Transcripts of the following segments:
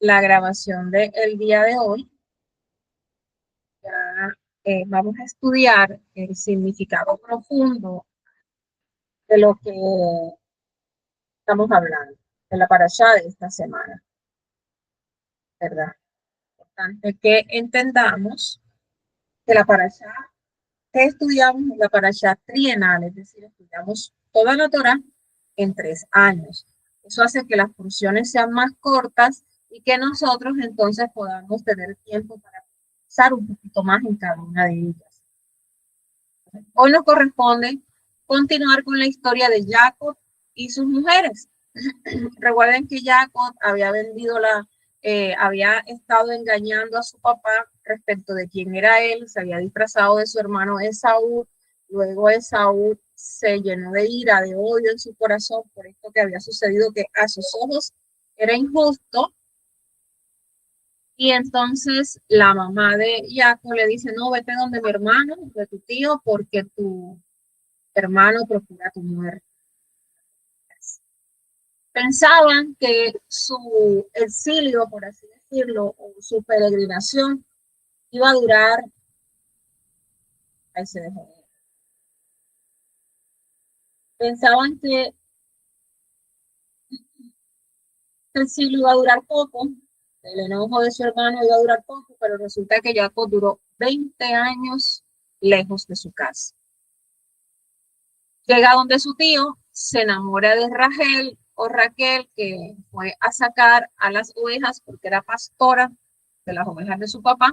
la grabación del día de hoy. Ya vamos a estudiar el significado profundo de lo que estamos hablando, de la parashá de esta semana, ¿verdad? Importante que entendamos que la parashá que estudiamos es la parashá trienal, es decir, estudiamos toda la Torá en 3 años. Eso hace que las porciones sean más cortas y que nosotros entonces podamos tener tiempo para pensar un poquito más en cada una de ellas. Hoy nos corresponde continuar con la historia de Jacob y sus mujeres. Recuerden que Jacob había estado engañando a su papá respecto de quién era él, se había disfrazado de su hermano Esaú. Luego Esaú se llenó de ira, de odio en su corazón por esto que había sucedido, que a sus ojos era injusto. Y entonces la mamá de Jacob le dice: no, vete donde mi hermano, de tu tío, porque tu hermano procura tu muerte. Pensaban que su exilio, por así decirlo, o su peregrinación iba a durar, ahí se dejó. Pensaban que el exilio iba a durar poco, el enojo de su hermano iba a durar poco, pero resulta que Jacob duró 20 años lejos de su casa. Llega donde su tío, se enamora de Rachel o Raquel, que fue a sacar a las ovejas porque era pastora de las ovejas de su papá.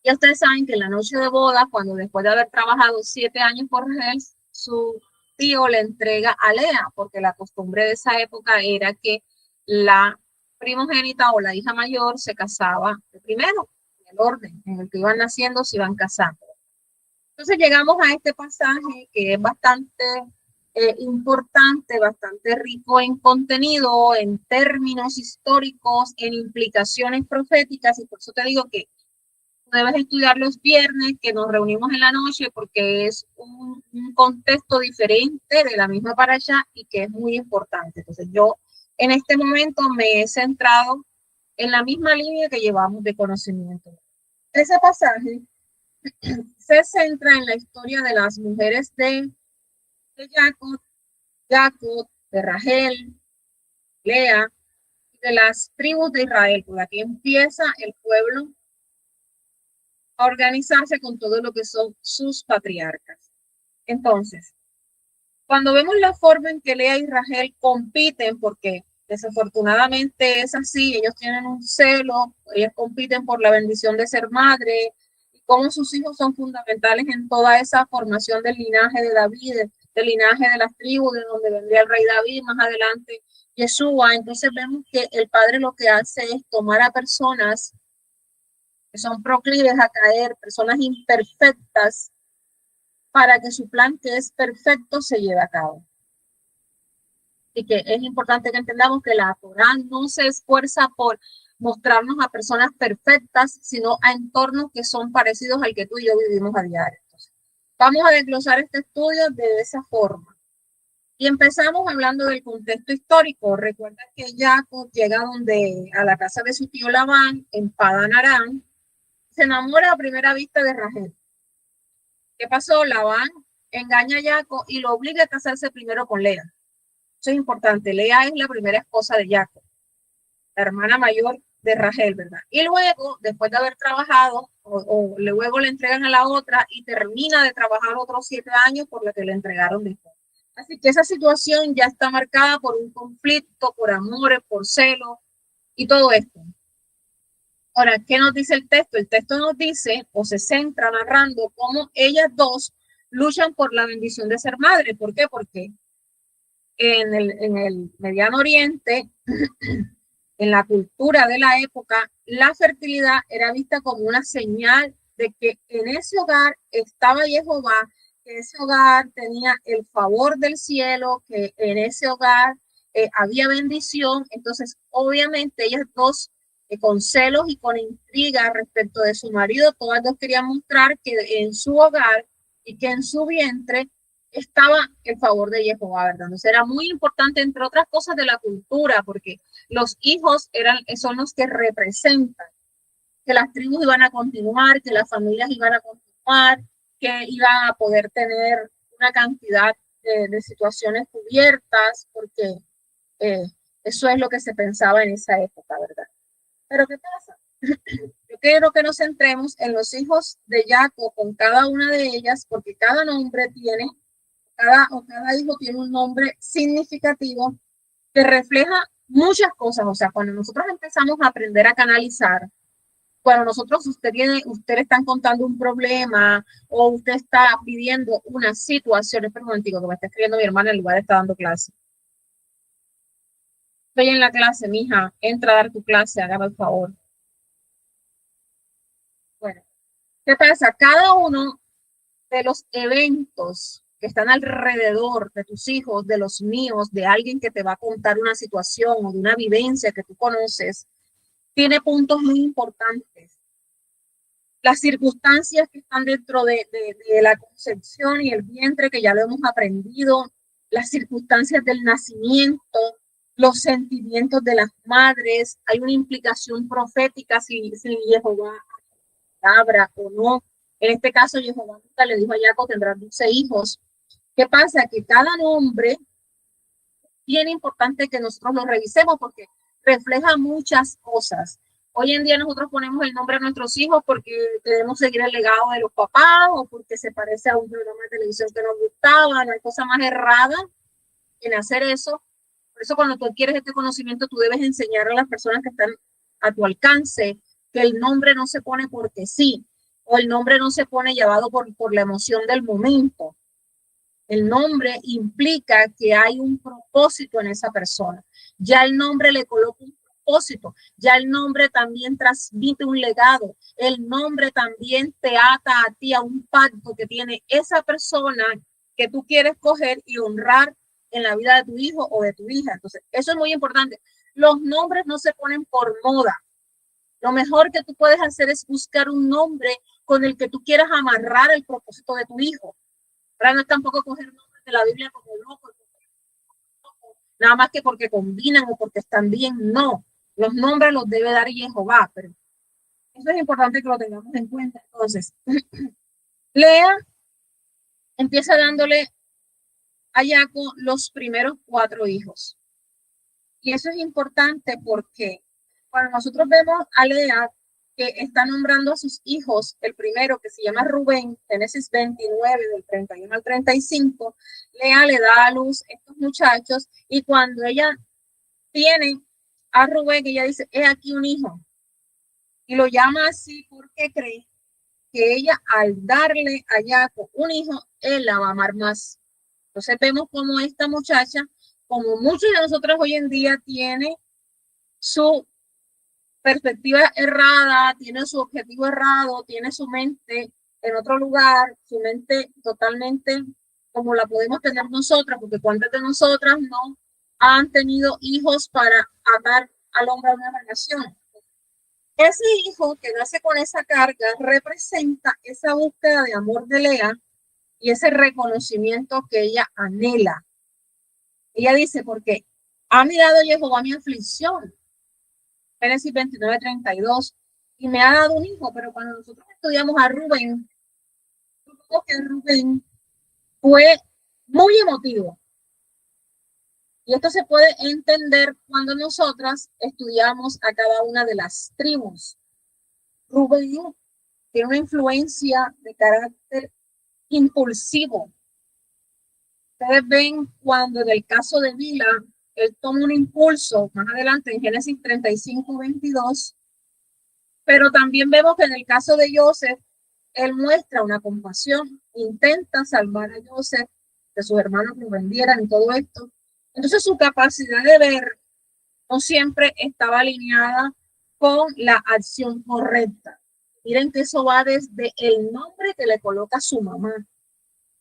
Y ustedes saben que en la noche de boda, cuando después de haber trabajado 7 años por Rachel, su tío le entrega a Lea, porque la costumbre de esa época era que la primogénita o la hija mayor se casaba de primero, en el orden en el que iban naciendo, se iban casando. Entonces llegamos a este pasaje que es bastante importante, bastante rico en contenido, en términos históricos, en implicaciones proféticas, y por eso te digo que debes estudiar los viernes, que nos reunimos en la noche, porque es un contexto diferente de la misma parashá y que es muy importante. Entonces yo en este momento me he centrado en la misma línea que llevamos de conocimiento. Ese pasaje se centra en la historia de las mujeres de Jacob, de Rachel, Lea, de las tribus de Israel. Por aquí empieza el pueblo a organizarse con todo lo que son sus patriarcas. Entonces, cuando vemos la forma en que Lea y Rachel compiten, porque desafortunadamente es así, ellos tienen un celo, ellas compiten por la bendición de ser madre, y cómo sus hijos son fundamentales en toda esa formación del linaje de David, del linaje de las tribus, de donde vendría el rey David, más adelante Yeshua. Entonces vemos que el padre lo que hace es tomar a personas que son proclives a caer, personas imperfectas, para que su plan, que es perfecto, se lleve a cabo. Y que es importante que entendamos que la Torá no se esfuerza por mostrarnos a personas perfectas, sino a entornos que son parecidos al que tú y yo vivimos a diario. Entonces, vamos a desglosar este estudio de esa forma. Y empezamos hablando del contexto histórico. Recuerda que Jacob llega a la casa de su tío Labán, en Padán Aram, se enamora a primera vista de Rachel. ¿Qué pasó? Labán engaña a Jacob y lo obliga a casarse primero con Lea. Eso es importante. Lea es la primera esposa de Jacob, la hermana mayor de Rachel, ¿verdad? Y luego, después de haber trabajado, luego le entregan a la otra y termina de trabajar otros 7 años por la que le entregaron después. Así que esa situación ya está marcada por un conflicto, por amores, por celos y todo esto. Ahora, ¿qué nos dice el texto? El texto nos dice, o se centra narrando, cómo ellas dos luchan por la bendición de ser madre. ¿Por qué? Porque en el Mediano Oriente, en la cultura de la época, la fertilidad era vista como una señal de que en ese hogar estaba Jehová, que ese hogar tenía el favor del cielo, que en ese hogar había bendición. Entonces, obviamente, ellas dos, con celos y con intriga respecto de su marido, todas dos querían mostrar que en su hogar y que en su vientre estaba el favor de Jehová, ¿verdad? Entonces era muy importante, entre otras cosas, de la cultura, porque los hijos son los que representan que las tribus iban a continuar, que las familias iban a continuar, que iban a poder tener una cantidad de situaciones cubiertas, porque eso es lo que se pensaba en esa época, ¿verdad? Pero ¿qué pasa? Yo quiero que nos centremos en los hijos de Jacob con cada una de ellas, porque cada nombre tiene, cada hijo tiene un nombre significativo que refleja muchas cosas. O sea, cuando nosotros empezamos a aprender a canalizar, cuando nosotros, usted le están contando un problema o usted está pidiendo una situación, espera un momentico, que me está escribiendo mi hermana en lugar de estar dando clase. Estoy en la clase, mija, entra a dar tu clase, hágame el favor. Bueno, ¿qué pasa? Cada uno de los eventos que están alrededor de tus hijos, de los míos, de alguien que te va a contar una situación o de una vivencia que tú conoces, tiene puntos muy importantes. Las circunstancias que están dentro de la concepción y el vientre, que ya lo hemos aprendido, las circunstancias del nacimiento, los sentimientos de las madres, hay una implicación profética si Jehová habla o no. En este caso, Jehová nunca le dijo a Jacob, tendrás 12 hijos. ¿Qué pasa? Que cada nombre, bien importante que nosotros lo revisemos porque refleja muchas cosas. Hoy en día nosotros ponemos el nombre a nuestros hijos porque queremos seguir el legado de los papás o porque se parece a un programa de televisión que nos gustaba. No hay cosa más errada en hacer eso. Por eso cuando tú adquieres este conocimiento, tú debes enseñar a las personas que están a tu alcance que el nombre no se pone porque sí, o el nombre no se pone llevado por la emoción del momento. El nombre implica que hay un propósito en esa persona. Ya el nombre le coloca un propósito. Ya el nombre también transmite un legado. El nombre también te ata a ti a un pacto que tiene esa persona que tú quieres coger y honrar en la vida de tu hijo o de tu hija. Entonces, eso es muy importante. Los nombres no se ponen por moda. Lo mejor que tú puedes hacer es buscar un nombre con el que tú quieras amarrar el propósito de tu hijo. Para no tampoco coger nombres de la Biblia como locos, nada más que porque combinan o porque están bien, no. Los nombres los debe dar Jehová, pero eso es importante que lo tengamos en cuenta. Entonces, Lea empieza dándole a Jacob los primeros 4 hijos. Y eso es importante porque cuando nosotros vemos a Lea que está nombrando a sus hijos, el primero que se llama Rubén, Génesis 29, del 31 al 35, Lea le da a luz a estos muchachos y cuando ella tiene a Rubén, ella dice, he aquí un hijo. Y lo llama así porque cree que ella al darle a Jacob un hijo, él la va a amar más. Entonces vemos como esta muchacha, como muchos de nosotros hoy en día, tiene su perspectiva errada, tiene su objetivo errado, tiene su mente en otro lugar, su mente totalmente como la podemos tener nosotras, porque cuántas de nosotras no han tenido hijos para atar al hombre a una relación. Ese hijo que nace con esa carga representa esa búsqueda de amor de Lea y ese reconocimiento que ella anhela. Ella dice, porque ha mirado Jehová mi aflicción, Génesis 29, 32, y me ha dado un hijo, pero cuando nosotros estudiamos a Rubén, que Rubén fue muy emotivo. Y esto se puede entender cuando nosotras estudiamos a cada una de las tribus. Rubén tiene una influencia de carácter impulsivo. Ustedes ven cuando en el caso de Bila, él toma un impulso, más adelante en Génesis 35, 22, pero también vemos que en el caso de Joseph, él muestra una compasión, intenta salvar a Joseph, que sus hermanos lo vendieran y todo esto. Entonces su capacidad de ver no siempre estaba alineada con la acción correcta. Miren que eso va desde el nombre que le coloca su mamá.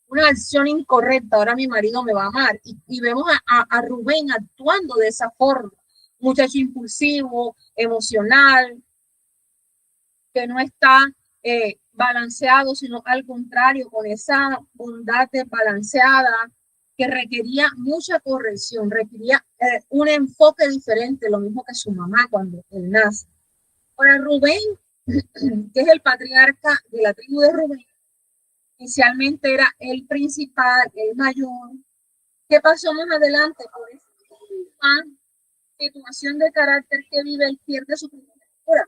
Una acción incorrecta, ahora mi marido me va a amar. Y vemos a Rubén actuando de esa forma. Muchacho impulsivo, emocional, que no está balanceado, sino al contrario, con esa bondad desbalanceada que requería mucha corrección, requería un enfoque diferente, lo mismo que su mamá cuando él nace. Ahora, Rubén, que es el patriarca de la tribu de Rubén, inicialmente era el principal, el mayor. ¿Qué pasó más adelante? Por esa situación de carácter que vive, él pierde su primogenitura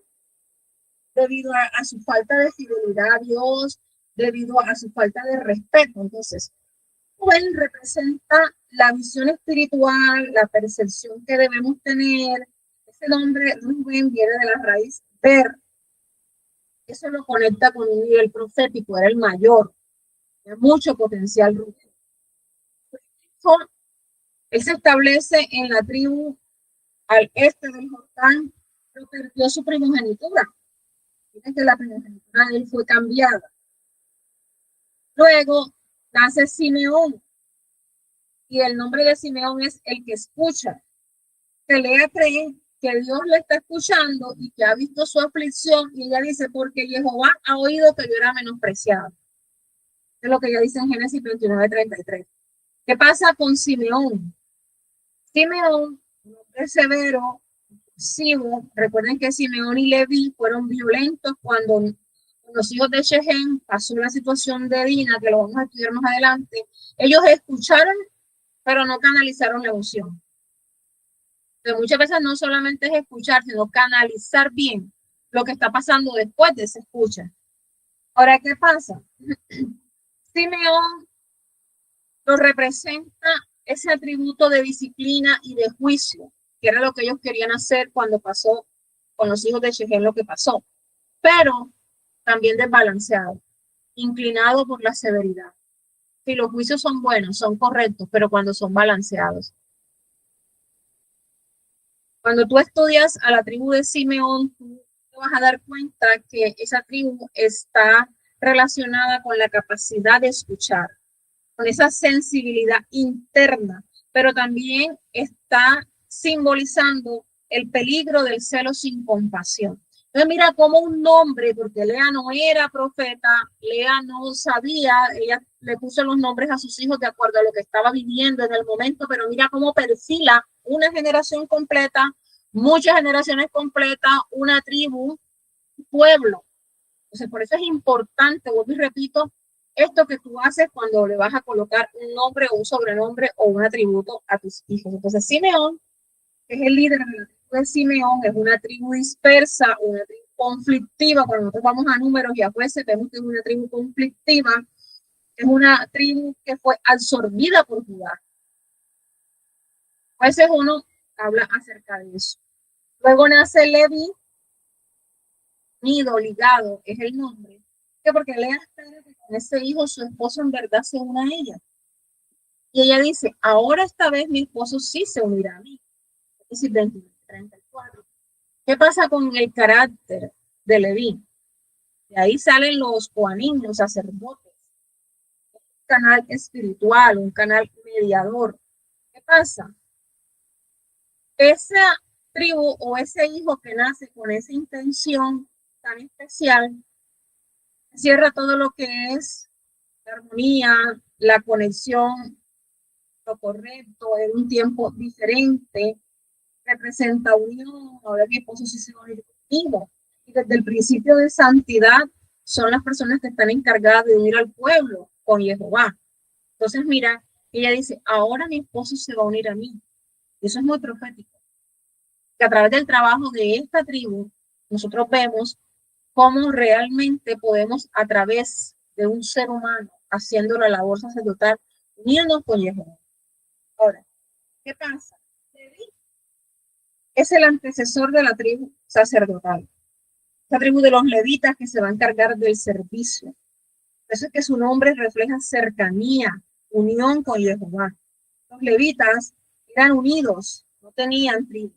debido a su falta de fidelidad a Dios, debido a su falta de respeto. Entonces, Rubén representa la visión espiritual, la percepción que debemos tener. Ese nombre Rubén viene de la raíz ver. Eso lo conecta con un nivel profético, era el mayor, de mucho potencial Rubén. Él se establece en la tribu al este del Jordán, pero perdió su primogenitura. Fíjense que la primogenitura de él fue cambiada. Luego nace Simeón, y el nombre de Simeón es el que escucha. Que Lea cree que Dios le está escuchando y que ha visto su aflicción, y ella dice, porque Jehová ha oído que yo era menospreciado. Es lo que ella dice en Génesis 29:33. ¿Qué pasa con Simeón? Simeón, un hombre severo, impulsivo. Recuerden que Simeón y Leví fueron violentos cuando los hijos de Shechem pasó la situación de Dina, que lo vamos a estudiar más adelante. Ellos escucharon, pero no canalizaron la emoción. Entonces, muchas veces no solamente es escuchar, sino canalizar bien lo que está pasando después de esa escucha. Ahora, ¿qué pasa? Simeón lo representa ese atributo de disciplina y de juicio, que era lo que ellos querían hacer cuando pasó con los hijos de Shechem lo que pasó, pero también desbalanceado, inclinado por la severidad. Si los juicios son buenos, son correctos, pero cuando son balanceados. Cuando tú estudias a la tribu de Simeón, tú te vas a dar cuenta que esa tribu está relacionada con la capacidad de escuchar, con esa sensibilidad interna, pero también está simbolizando el peligro del celo sin compasión. Entonces mira cómo un nombre, porque Lea no era profeta, Lea no sabía, ella le puso los nombres a sus hijos de acuerdo a lo que estaba viviendo en el momento, pero mira cómo perfila una generación completa, muchas generaciones completas, una tribu, un pueblo. Entonces por eso es importante, vuelvo y repito, esto que tú haces cuando le vas a colocar un nombre o un sobrenombre o un atributo a tus hijos. Entonces Simeón, que es el líder de la tribu de Simeón, es una tribu dispersa, una tribu conflictiva. Cuando nosotros vamos a números y a jueces, vemos que es una tribu conflictiva, es una tribu que fue absorbida por Judá. Jueces 1 habla acerca de eso. Luego nace Leví, nido, ligado, es el nombre. Que porque Lea espera que con ese hijo su esposo en verdad se una a ella. Y ella dice, ahora esta vez mi esposo sí se unirá a mí. Es decir, 21:34. ¿Qué pasa con el carácter de Leví? De ahí salen los coanim, los sacerdotes. Un canal espiritual, un canal mediador. ¿Qué pasa? Esa tribu o ese hijo que nace con esa intención tan especial cierra todo lo que es la armonía, la conexión, lo correcto, en un tiempo diferente, representa unión. Ahora mi esposo sí se va a unir conmigo. Y desde el principio de santidad son las personas que están encargadas de unir al pueblo con Jehová. Entonces, mira, ella dice, ahora mi esposo se va a unir a mí. Y eso es muy profético. Que a través del trabajo de esta tribu, nosotros vemos cómo realmente podemos, a través de un ser humano, haciendo la labor sacerdotal, unirnos con Jehová. Ahora, ¿qué pasa? Es el antecesor de la tribu sacerdotal. La tribu de los levitas que se va a encargar del servicio. Por eso es que su nombre refleja cercanía, unión con Jehová. Los levitas eran unidos, no tenían tribu.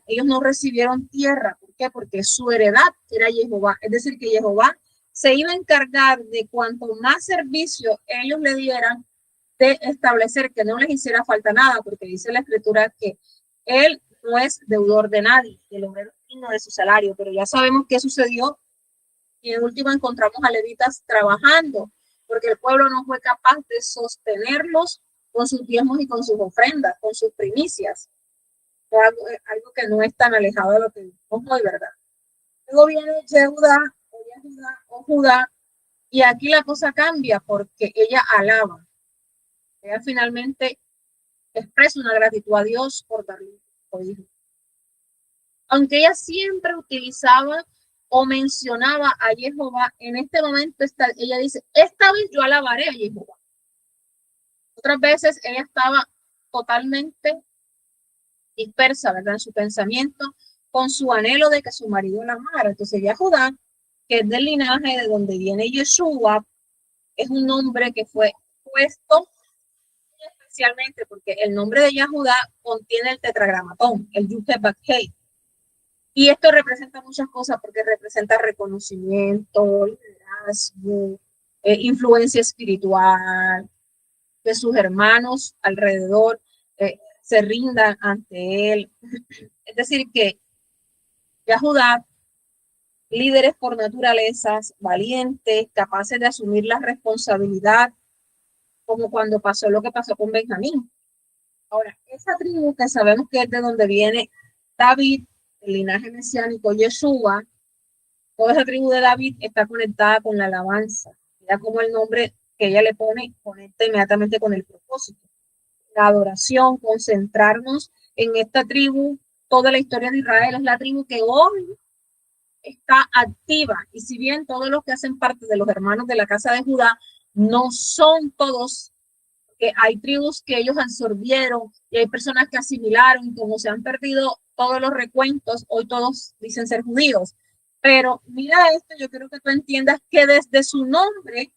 Ellos no recibieron tierra. ¿Por qué? Porque su heredad era Jehová. Es decir, que Jehová se iba a encargar de cuanto más servicio ellos le dieran, de establecer que no les hiciera falta nada, porque dice la escritura que él no es deudor de nadie, el obrero digno de su salario, pero ya sabemos qué sucedió Y en última encontramos a levitas trabajando, porque el pueblo no fue capaz de sostenerlos con sus diezmos y con sus ofrendas, con sus primicias. Algo que no es tan alejado de lo que vimos hoy, ¿verdad? Luego viene Judá, y aquí la cosa cambia porque ella alaba. Ella finalmente expresa una gratitud a Dios por darle un hijo. Aunque ella siempre utilizaba o mencionaba a Jehová, en este momento ella dice, esta vez yo alabaré a Jehová. Otras veces ella estaba totalmente dispersa, ¿verdad? En su pensamiento, con su anhelo de que su marido la amara. Entonces ya Judá, que es del linaje de donde viene Yeshua, es un nombre que fue puesto especialmente porque el nombre de Yahudá contiene el tetragramatón, el Yud-Heh-Vav-Heh. Y esto representa muchas cosas porque representa reconocimiento, liderazgo, influencia espiritual, que sus hermanos alrededor se rindan ante él. Es decir, que Yahudá, líderes por naturaleza, valientes, capaces de asumir la responsabilidad, como cuando pasó lo que pasó con Benjamín. Ahora, esa tribu que sabemos que es de donde viene David, el linaje mesiánico, Yeshua, toda esa tribu de David está conectada con la alabanza. Ya como el nombre que ella le pone, conecta inmediatamente con el propósito. La adoración, concentrarnos en esta tribu. Toda la historia de Israel es la tribu que hoy está activa. Y si bien todos los que hacen parte de los hermanos de la casa de Judá no son todos, que hay tribus que ellos absorbieron y hay personas que asimilaron, y como se han perdido todos los recuentos, hoy todos dicen ser judíos. Pero mira esto, yo quiero que tú entiendas que desde su nombre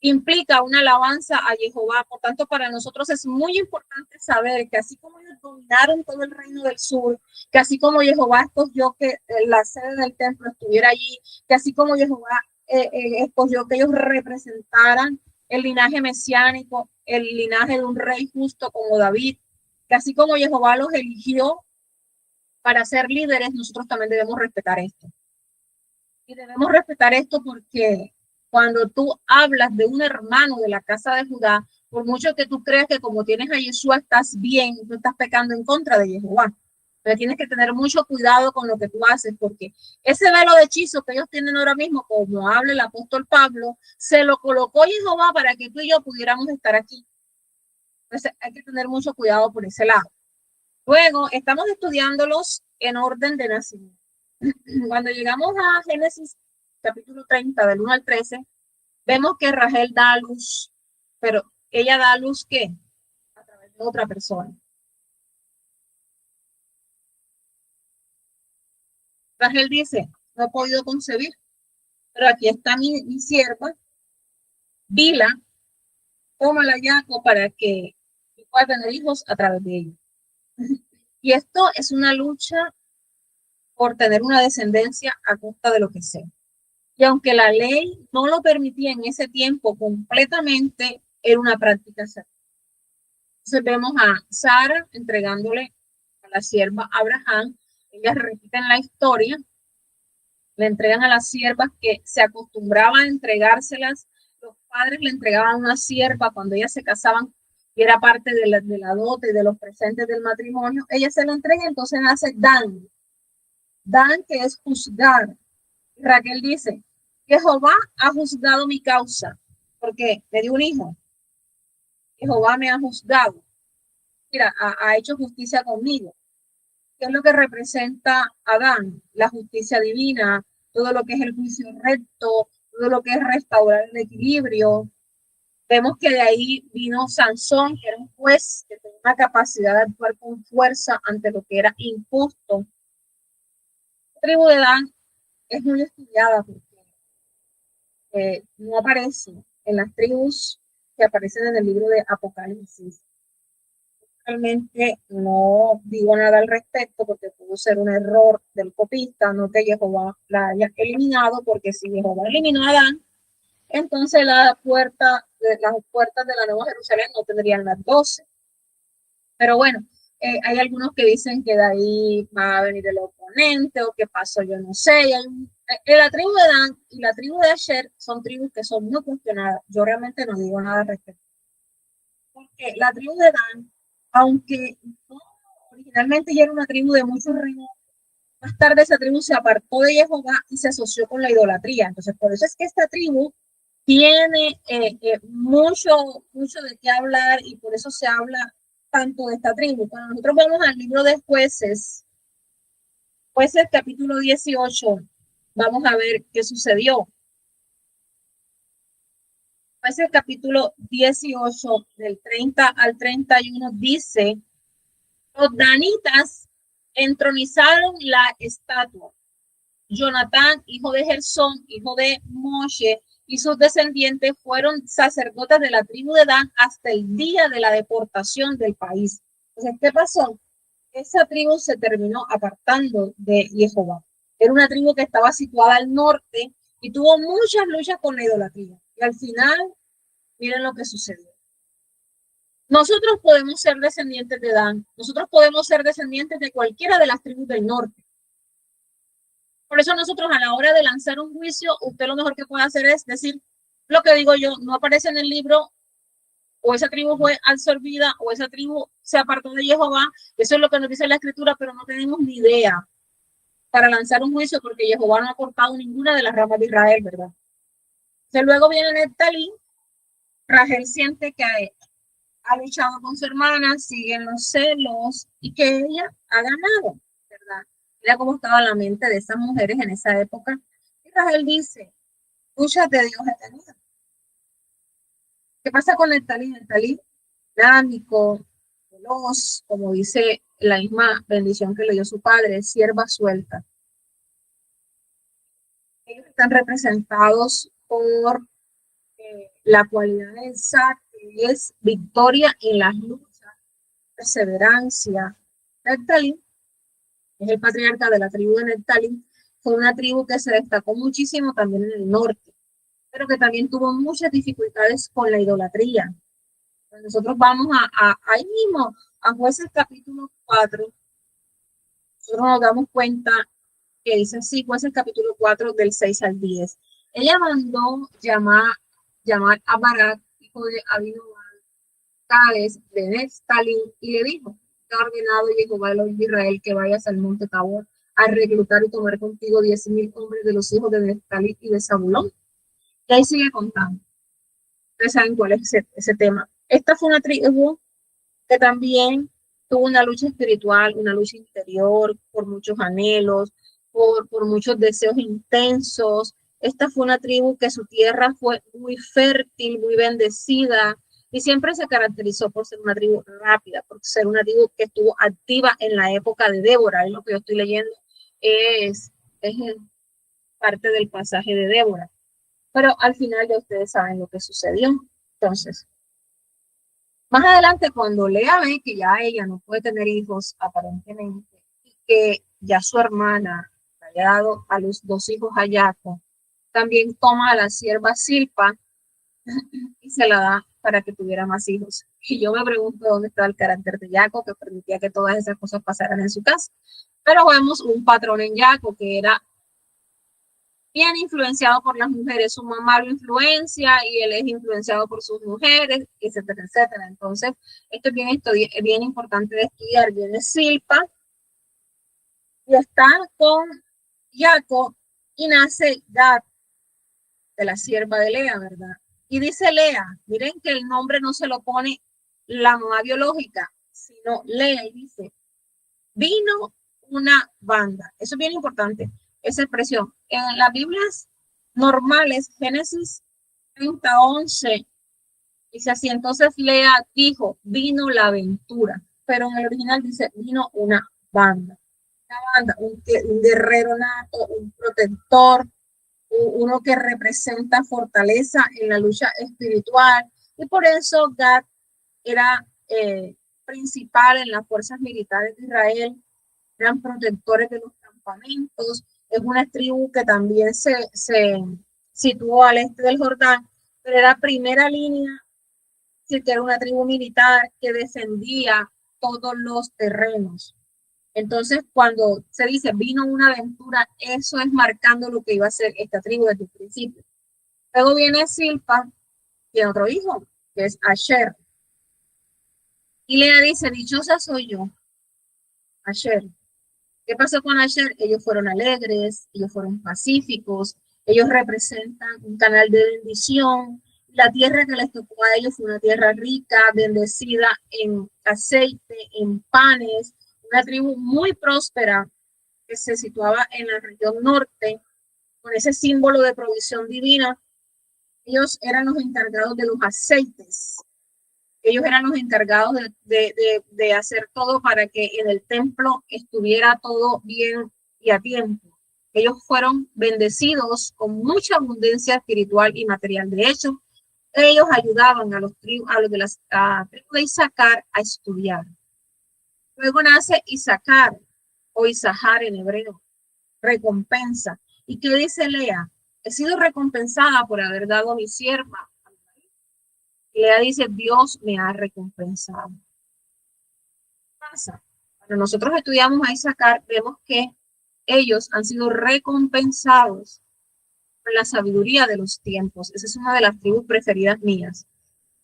implica una alabanza a Jehová. Por tanto, para nosotros es muy importante saber que así como ellos dominaron todo el reino del sur, que así como Jehová escogió que la sede del templo estuviera allí, que así como Jehová escogió que ellos representaran el linaje mesiánico, el linaje de un rey justo como David, que así como Jehová los eligió para ser líderes, nosotros también debemos respetar esto. Y debemos respetar esto porque cuando tú hablas de un hermano de la casa de Judá, por mucho que tú creas que como tienes a Yeshua estás bien, tú estás pecando en contra de Jehová. Pero tienes que tener mucho cuidado con lo que tú haces, porque ese velo de hechizo que ellos tienen ahora mismo, como habla el apóstol Pablo, se lo colocó Jehová para que tú y yo pudiéramos estar aquí. Entonces hay que tener mucho cuidado por ese lado. Luego, estamos estudiándolos en orden de nacimiento. Cuando llegamos a Génesis capítulo 30, del 1 al 13, vemos que Rachel da a luz, pero ella da a luz ¿qué? A través de otra persona. Rachel dice, no he podido concebir, pero aquí está mi sierva, Bila, tómala Jacob para que pueda tener hijos a través de ella. Y esto es una lucha por tener una descendencia a costa de lo que sea. Y aunque la ley no lo permitía en ese tiempo completamente, era una práctica cerrada. Entonces vemos a Sara entregándole a la sierva Abraham. Ellas repiten la historia, le entregan a las siervas que se acostumbraban a entregárselas. Los padres le entregaban una sierva cuando ellas se casaban, y era parte de la dote y de los presentes del matrimonio. Ella se la entrega, entonces hace Dan. Dan, que es juzgar. Raquel dice, Jehová ha juzgado mi causa, porque me dio un hijo. Jehová me ha juzgado. Mira, ha hecho justicia conmigo. ¿Qué es lo que representa Adán? La justicia divina, todo lo que es el juicio recto, todo lo que es restaurar el equilibrio. Vemos que de ahí vino Sansón, que era un juez que tenía una capacidad de actuar con fuerza ante lo que era injusto. La tribu de Dan es muy estudiada porque no aparece en las tribus que aparecen en el libro de Apocalipsis. Realmente no digo nada al respecto porque pudo ser un error del copista, no que Jehová la haya eliminado, porque si Jehová eliminó a Adán, entonces las puertas de la Nueva Jerusalén no tendrían las 12. Pero bueno, hay algunos que dicen que de ahí va a venir el oponente o que pasó, yo no sé, y hay La tribu de Dan y la tribu de Asher son tribus que son muy cuestionadas. Yo realmente no digo nada al respecto. Porque la tribu de Dan, aunque no, originalmente ya era una tribu de muchos reinos, más tarde esa tribu se apartó de Jehová y se asoció con la idolatría. Entonces, por eso es que esta tribu tiene mucho de qué hablar y por eso se habla tanto de esta tribu. Cuando nosotros vamos al libro de Jueces, Jueces capítulo 18, vamos a ver qué sucedió. Jueces capítulo 18, del 30 al 31, dice: los danitas entronizaron la estatua. Jonatán, hijo de Gersón, hijo de Moshe, y sus descendientes fueron sacerdotes de la tribu de Dan hasta el día de la deportación del país. Entonces, ¿qué pasó? Esa tribu se terminó apartando de Jehová. Era una tribu que estaba situada al norte y tuvo muchas luchas con la idolatría. Y al final, miren lo que sucedió. Nosotros podemos ser descendientes de Dan, nosotros podemos ser descendientes de cualquiera de las tribus del norte. Por eso nosotros a la hora de lanzar un juicio, usted lo mejor que puede hacer es decir lo que digo yo, no aparece en el libro, o esa tribu fue absorbida, o esa tribu se apartó de Jehová. Eso es lo que nos dice la escritura, pero no tenemos ni idea para lanzar un juicio porque Jehová no ha cortado ninguna de las ramas de Israel, ¿verdad? Entonces, luego viene Neftalí. Rachel siente que ha luchado con su hermana, siguen los celos y que ella ha ganado, ¿verdad? Mira cómo estaba la mente de esas mujeres en esa época. Y Rachel dice: luchas de Dios he tenido. ¿Qué pasa con Neftalí? Neftalí, dinámico, veloz, como dice la misma bendición que le dio su padre, sierva suelta. Ellos están representados por la cualidad de Isaac, que es victoria en las luchas, perseverancia. Neftalí es el patriarca de la tribu de Neftalí, fue una tribu que se destacó muchísimo también en el norte, pero que también tuvo muchas dificultades con la idolatría. Nosotros vamos ahí mismo, a Jueces capítulo 4, nosotros nos damos cuenta que dice así, Jueces capítulo 4 del 6 al 10. Ella mandó llamar a Barak, hijo de Abinadab, Cades de Neftalí, y le dijo: te ha ordenado Jehová de Israel que vayas al monte Tabor a reclutar y tomar contigo 10,000 hombres de los hijos de Neftalí y de Zabulón. Y ahí sigue contando. Ustedes saben cuál es ese tema. Esta fue una tribu que también tuvo una lucha espiritual, una lucha interior, por muchos anhelos, por muchos deseos intensos. Esta fue una tribu que su tierra fue muy fértil, muy bendecida, y siempre se caracterizó por ser una tribu rápida, por ser una tribu que estuvo activa en la época de Débora. Es lo que yo estoy leyendo, es parte del pasaje de Débora. Pero al final ya ustedes saben lo que sucedió. Entonces, más adelante, cuando Lea ve que ya ella no puede tener hijos aparentemente, y que ya su hermana le ha dado a los 2 hijos a Jacob, también toma a la sierva Silpa y se la da para que tuviera más hijos. Y yo me pregunto dónde está el carácter de Jacob que permitía que todas esas cosas pasaran en su casa. Pero vemos un patrón en Jacob que era bien influenciado por las mujeres. Su mamá lo influencia y él es influenciado por sus mujeres, etcétera, etcétera. Entonces, esto es bien importante de estudiar. Viene Silpa y está con Jacob y nace Gad, de la sierva de Lea, ¿verdad? Y dice Lea, miren que el nombre no se lo pone la mamá biológica, sino Lea, y dice: vino una banda. Eso es bien importante, esa expresión. En las Biblias normales, Génesis 30:11, dice así: entonces Lea dijo: vino la aventura. Pero en el original dice: vino una banda. Una banda, un guerrero nato, un protector, uno que representa fortaleza en la lucha espiritual. Y por eso Gad era principal en las fuerzas militares de Israel, eran protectores de los campamentos. Es una tribu que también se situó al este del Jordán, pero era primera línea, sí, que era una tribu militar que defendía todos los terrenos. Entonces, cuando se dice vino una aventura, eso es marcando lo que iba a ser esta tribu desde el principio. Luego viene Silpa, tiene otro hijo, que es Asher. Y Lea dice, dichosa soy yo, Asher. ¿Qué pasó con Asher? Ellos fueron alegres, ellos fueron pacíficos, ellos representan un canal de bendición. La tierra que les tocó a ellos fue una tierra rica, bendecida en aceite, en panes, una tribu muy próspera que se situaba en la región norte, con ese símbolo de provisión divina. Ellos eran los encargados de los aceites. Ellos eran los encargados de hacer todo para que en el templo estuviera todo bien y a tiempo. Ellos fueron bendecidos con mucha abundancia espiritual y material. De hecho, ellos ayudaban a los de las tribus de Isaacar a estudiar. Luego nace Isaacar o Isahar en hebreo, recompensa. ¿Y qué dice Lea? He sido recompensada por haber dado a mi sierva. Lea dice, Dios me ha recompensado. ¿Qué pasa? Cuando nosotros estudiamos a Isaacar, vemos que ellos han sido recompensados por la sabiduría de los tiempos. Esa es una de las tribus preferidas mías.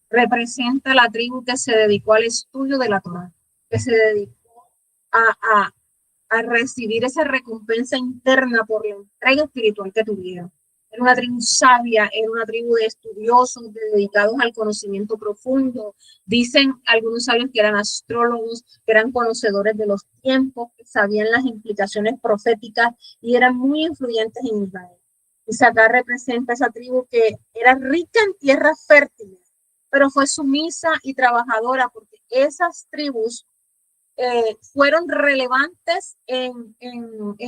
Representa la tribu que se dedicó al estudio de la Torá, que se dedicó a recibir esa recompensa interna por la entrega espiritual que tuvieron. Era una tribu sabia, era una tribu de estudiosos, dedicados al conocimiento profundo. Dicen algunos sabios que eran astrólogos, que eran conocedores de los tiempos, que sabían las implicaciones proféticas y eran muy influyentes en Israel. Isaacar representa esa tribu que era rica en tierras fértiles, pero fue sumisa y trabajadora, porque esas tribus fueron relevantes en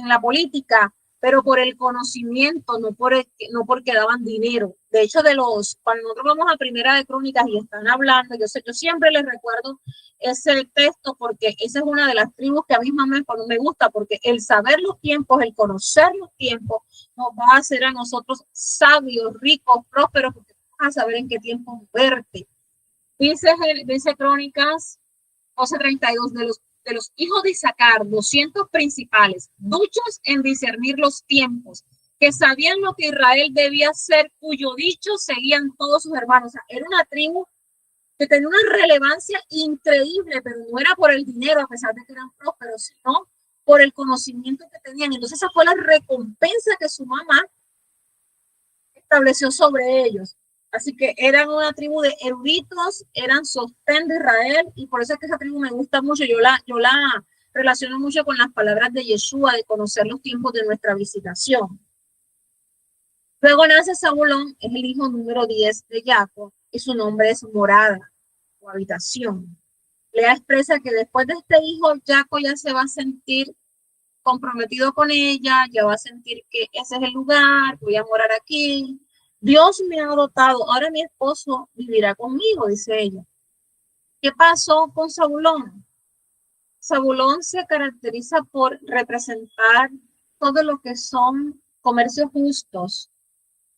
la política, pero por el conocimiento, no porque daban dinero. De hecho, cuando nosotros vamos a Primera de Crónicas y están hablando, yo siempre les recuerdo ese texto, porque esa es una de las tribus que a mí más me gusta, porque el saber los tiempos, el conocer los tiempos, nos va a hacer a nosotros sabios, ricos, prósperos, porque vamos a saber en qué tiempo verte. Dice Crónicas 12:32, de los hijos de Isaacar, 200 principales, duchos en discernir los tiempos, que sabían lo que Israel debía hacer, cuyo dicho seguían todos sus hermanos. O sea, era una tribu que tenía una relevancia increíble, pero no era por el dinero, a pesar de que eran prósperos, sino por el conocimiento que tenían. Entonces esa fue la recompensa que su mamá estableció sobre ellos. Así que eran una tribu de eruditos, eran sostén de Israel, y por eso es que esa tribu me gusta mucho. Yo la relaciono mucho con las palabras de Yeshua, de conocer los tiempos de nuestra visitación. Luego nace Zabulón, es el hijo número 10 de Jacob, y su nombre es morada o habitación. Lea expresa que después de este hijo, Jacob ya se va a sentir comprometido con ella, ya va a sentir que ese es el lugar, voy a morar aquí. Dios me ha dotado, ahora mi esposo vivirá conmigo, dice ella. ¿Qué pasó con Zabulón? Zabulón se caracteriza por representar todo lo que son comercios justos,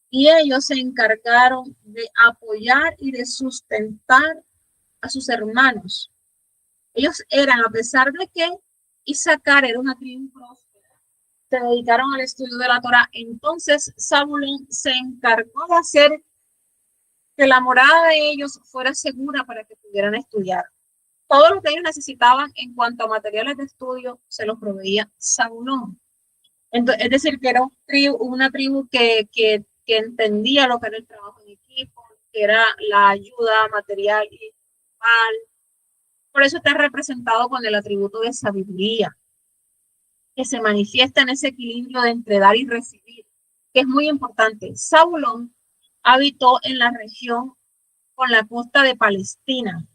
y ellos se encargaron de apoyar y de sustentar a sus hermanos. Ellos eran, a pesar de que Isaacar era una tribu próspera, se dedicaron al estudio de la Torá. Entonces Zabulón se encargó de hacer que la morada de ellos fuera segura para que pudieran estudiar. Todo lo que ellos necesitaban en cuanto a materiales de estudio se los proveía Zabulón. Entonces, es decir, que era una tribu que entendía lo que era el trabajo en equipo, que era la ayuda material y espiritual. Por eso está representado con el atributo de sabiduría, que se manifiesta en ese equilibrio de entre dar y recibir, que es muy importante. Zabulón habitó en la región con la costa de Palestina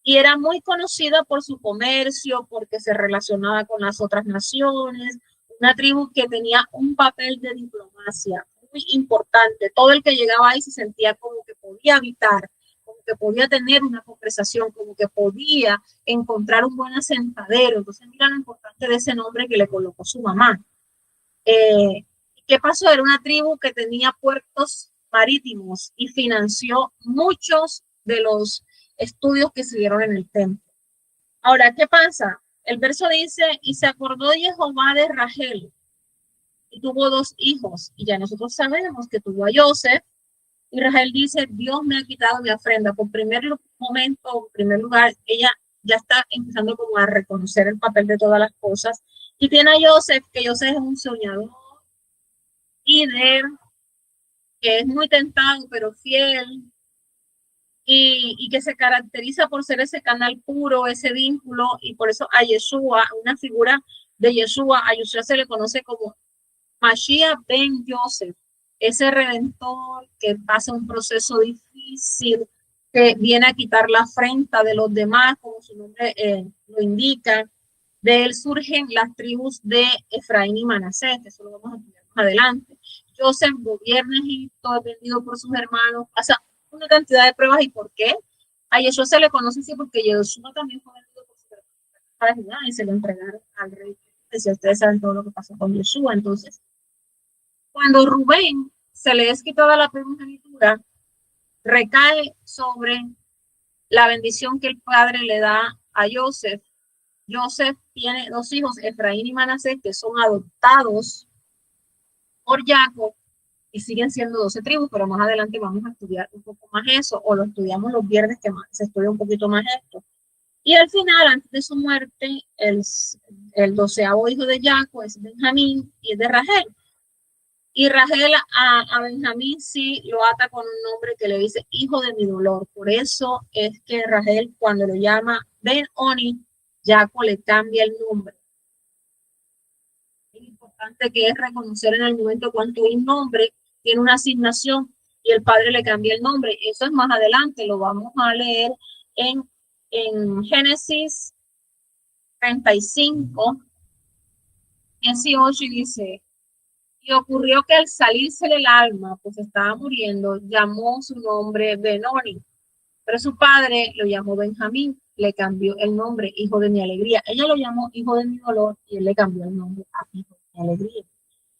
y era muy conocida por su comercio, porque se relacionaba con las otras naciones, una tribu que tenía un papel de diplomacia muy importante. Todo el que llegaba ahí se sentía como que podía habitar, como que podía tener una conversación, como que podía encontrar un buen asentadero. Entonces mira lo importante de ese nombre que le colocó su mamá. ¿Qué pasó? Era una tribu que tenía puertos marítimos y financió muchos de los estudios que se dieron en el templo. Ahora, ¿qué pasa? El verso dice, y se acordó Jehová de Rachel, y tuvo 2 hijos, y ya nosotros sabemos que tuvo a Joseph, y Rachel dice, Dios me ha quitado mi ofrenda. Por primer momento, en primer lugar, ella ya está empezando como a reconocer el papel de todas las cosas, y tiene a Joseph, que Joseph es un soñador, líder, que es muy tentado, pero fiel, y que se caracteriza por ser ese canal puro, ese vínculo, y por eso a Yeshua, una figura de Yeshua, a Yeshua se le conoce como Mashiach ben Yosef, ese redentor que pasa un proceso difícil, que viene a quitar la afrenta de los demás, como su nombre lo indica. De él surgen las tribus de Efraín y Manasés, que eso lo vamos a estudiar más adelante. Joseph gobierna Egipto, es vendido por sus hermanos, pasa una cantidad de pruebas. ¿Y por qué? A Yeshua se le conoce así porque Yeshua también fue vendido por sus hermanos y se lo entregaron al rey. Si ustedes saben todo lo que pasó con Yeshua. Entonces, cuando Rubén se le es quitada la primogenitura, recae sobre la bendición que el padre le da a Joseph. Joseph tiene 2 hijos, Efraín y Manasés, que son adoptados por Jacob y siguen siendo 12 tribus, pero más adelante vamos a estudiar un poco más eso, o lo estudiamos los viernes que más, se estudia un poquito más esto. Y al final, antes de su muerte, el 12º hijo de Jacob es Benjamín y es de Rachel. Y Rachel a Benjamín sí lo ata con un nombre que le dice hijo de mi dolor. Por eso es que Rachel, cuando lo llama Ben-Oni, Jacob le cambia el nombre. Es importante que es reconocer en el momento cuando un nombre tiene una asignación y el padre le cambia el nombre. Eso es más adelante, lo vamos a leer en Génesis 35, 18, y dice, y ocurrió que al salirse el alma, pues estaba muriendo, llamó su nombre Benoni, pero su padre lo llamó Benjamín, le cambió el nombre, hijo de mi alegría. Ella lo llamó hijo de mi dolor y él le cambió el nombre a hijo de mi alegría.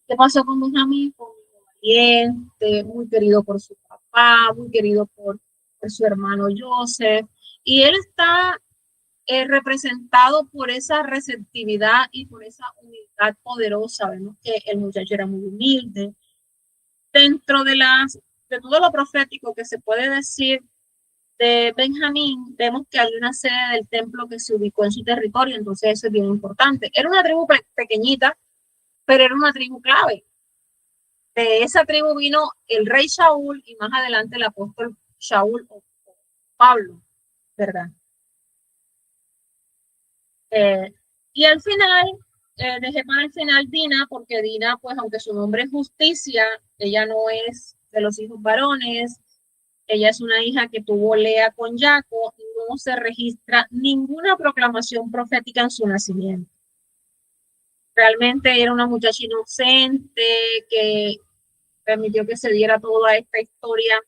¿Qué pasó con Benjamín? Fue un valiente, muy querido por su papá, muy querido por su hermano Joseph, y él está representado por esa receptividad y por esa humildad poderosa. Vemos que el muchacho era muy humilde. Dentro de todo lo profético que se puede decir de Benjamín, vemos que hay una sede del templo que se ubicó en su territorio, entonces eso es bien importante. Era una tribu pequeñita, pero era una tribu clave. De esa tribu vino el rey Shaul y más adelante el apóstol Shaul o Pablo, ¿verdad? Y al final, dejé para el final Dina, porque Dina, pues aunque su nombre es Justicia, ella no es de los hijos varones, ella es una hija que tuvo Lea con Jacob, y no se registra ninguna proclamación profética en su nacimiento. Realmente era una muchacha inocente que permitió que se diera toda esta historia,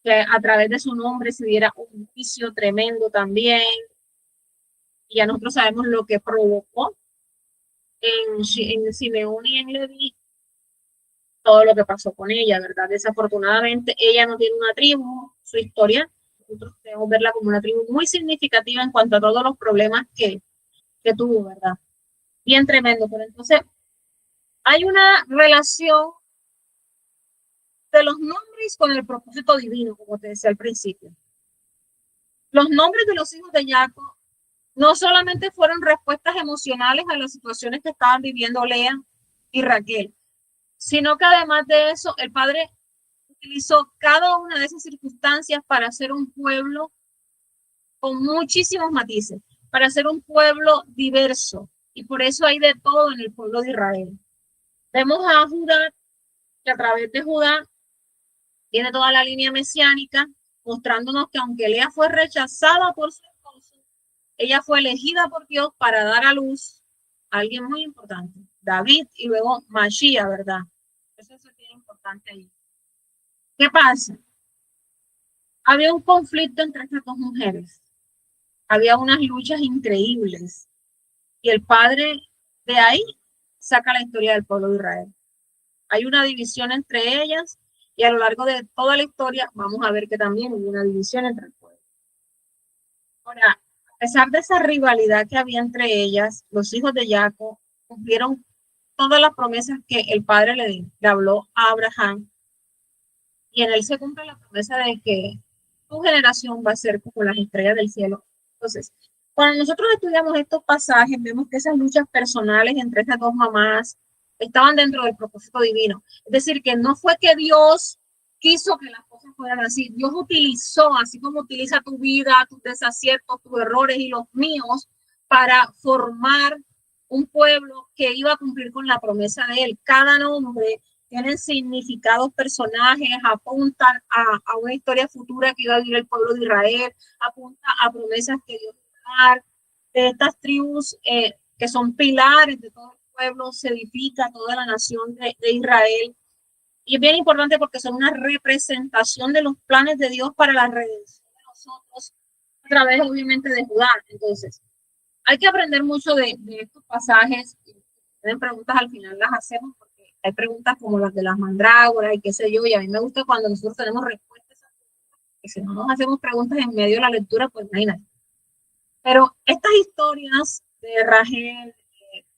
que a través de su nombre se diera un juicio tremendo también. Y ya nosotros sabemos lo que provocó en Simeón y en Leví todo lo que pasó con ella, ¿verdad? Desafortunadamente, ella no tiene una tribu, su historia, nosotros debemos verla como una tribu muy significativa en cuanto a todos los problemas que tuvo, ¿verdad? Bien tremendo, pero entonces hay una relación de los nombres con el propósito divino, como te decía al principio. Los nombres de los hijos de Jacob no solamente fueron respuestas emocionales a las situaciones que estaban viviendo Lea y Raquel, sino que además de eso, el padre utilizó cada una de esas circunstancias para hacer un pueblo con muchísimos matices, para hacer un pueblo diverso. Y por eso hay de todo en el pueblo de Israel. Vemos a Judá, que a través de Judá tiene toda la línea mesiánica, mostrándonos que aunque Lea fue rechazada por su esposo, ella fue elegida por Dios para dar a luz a alguien muy importante, David, y luego Mashiach, ¿verdad? Eso es bien importante ahí. ¿Qué pasa? Había un conflicto entre estas 2 mujeres. Había unas luchas increíbles. Y el padre de ahí saca la historia del pueblo de Israel. Hay una división entre ellas y a lo largo de toda la historia vamos a ver que también hubo una división entre el pueblo. Ahora, A pesar de esa rivalidad que había entre ellas, los hijos de Jacob cumplieron todas las promesas que el padre le habló a Abraham, y en él se cumple la promesa de que tu generación va a ser como las estrellas del cielo. Entonces, cuando nosotros estudiamos estos pasajes, vemos que esas luchas personales entre esas dos mamás estaban dentro del propósito divino. Es decir, que no fue que Dios quiso que las cosas fueran así. Dios utilizó, así como utiliza tu vida, tus desaciertos, tus errores y los míos, para formar un pueblo que iba a cumplir con la promesa de él. Cada nombre tienen significados, personajes, apuntan a una historia futura que iba a vivir el pueblo de Israel, apunta a promesas que Dios va a dar. De estas tribus que son pilares de todo el pueblo, se edifica toda la nación de Israel. Y es bien importante porque son una representación de los planes de Dios para la redención de nosotros a través, obviamente, de Judá. Entonces, hay que aprender mucho de estos pasajes. Si tienen preguntas, al final las hacemos, porque hay preguntas como las de las mandrágoras y qué sé yo, y a mí me gusta cuando nosotros tenemos respuestas, que si no nos hacemos preguntas en medio de la lectura, pues imagínate. Pero estas historias de Rachel,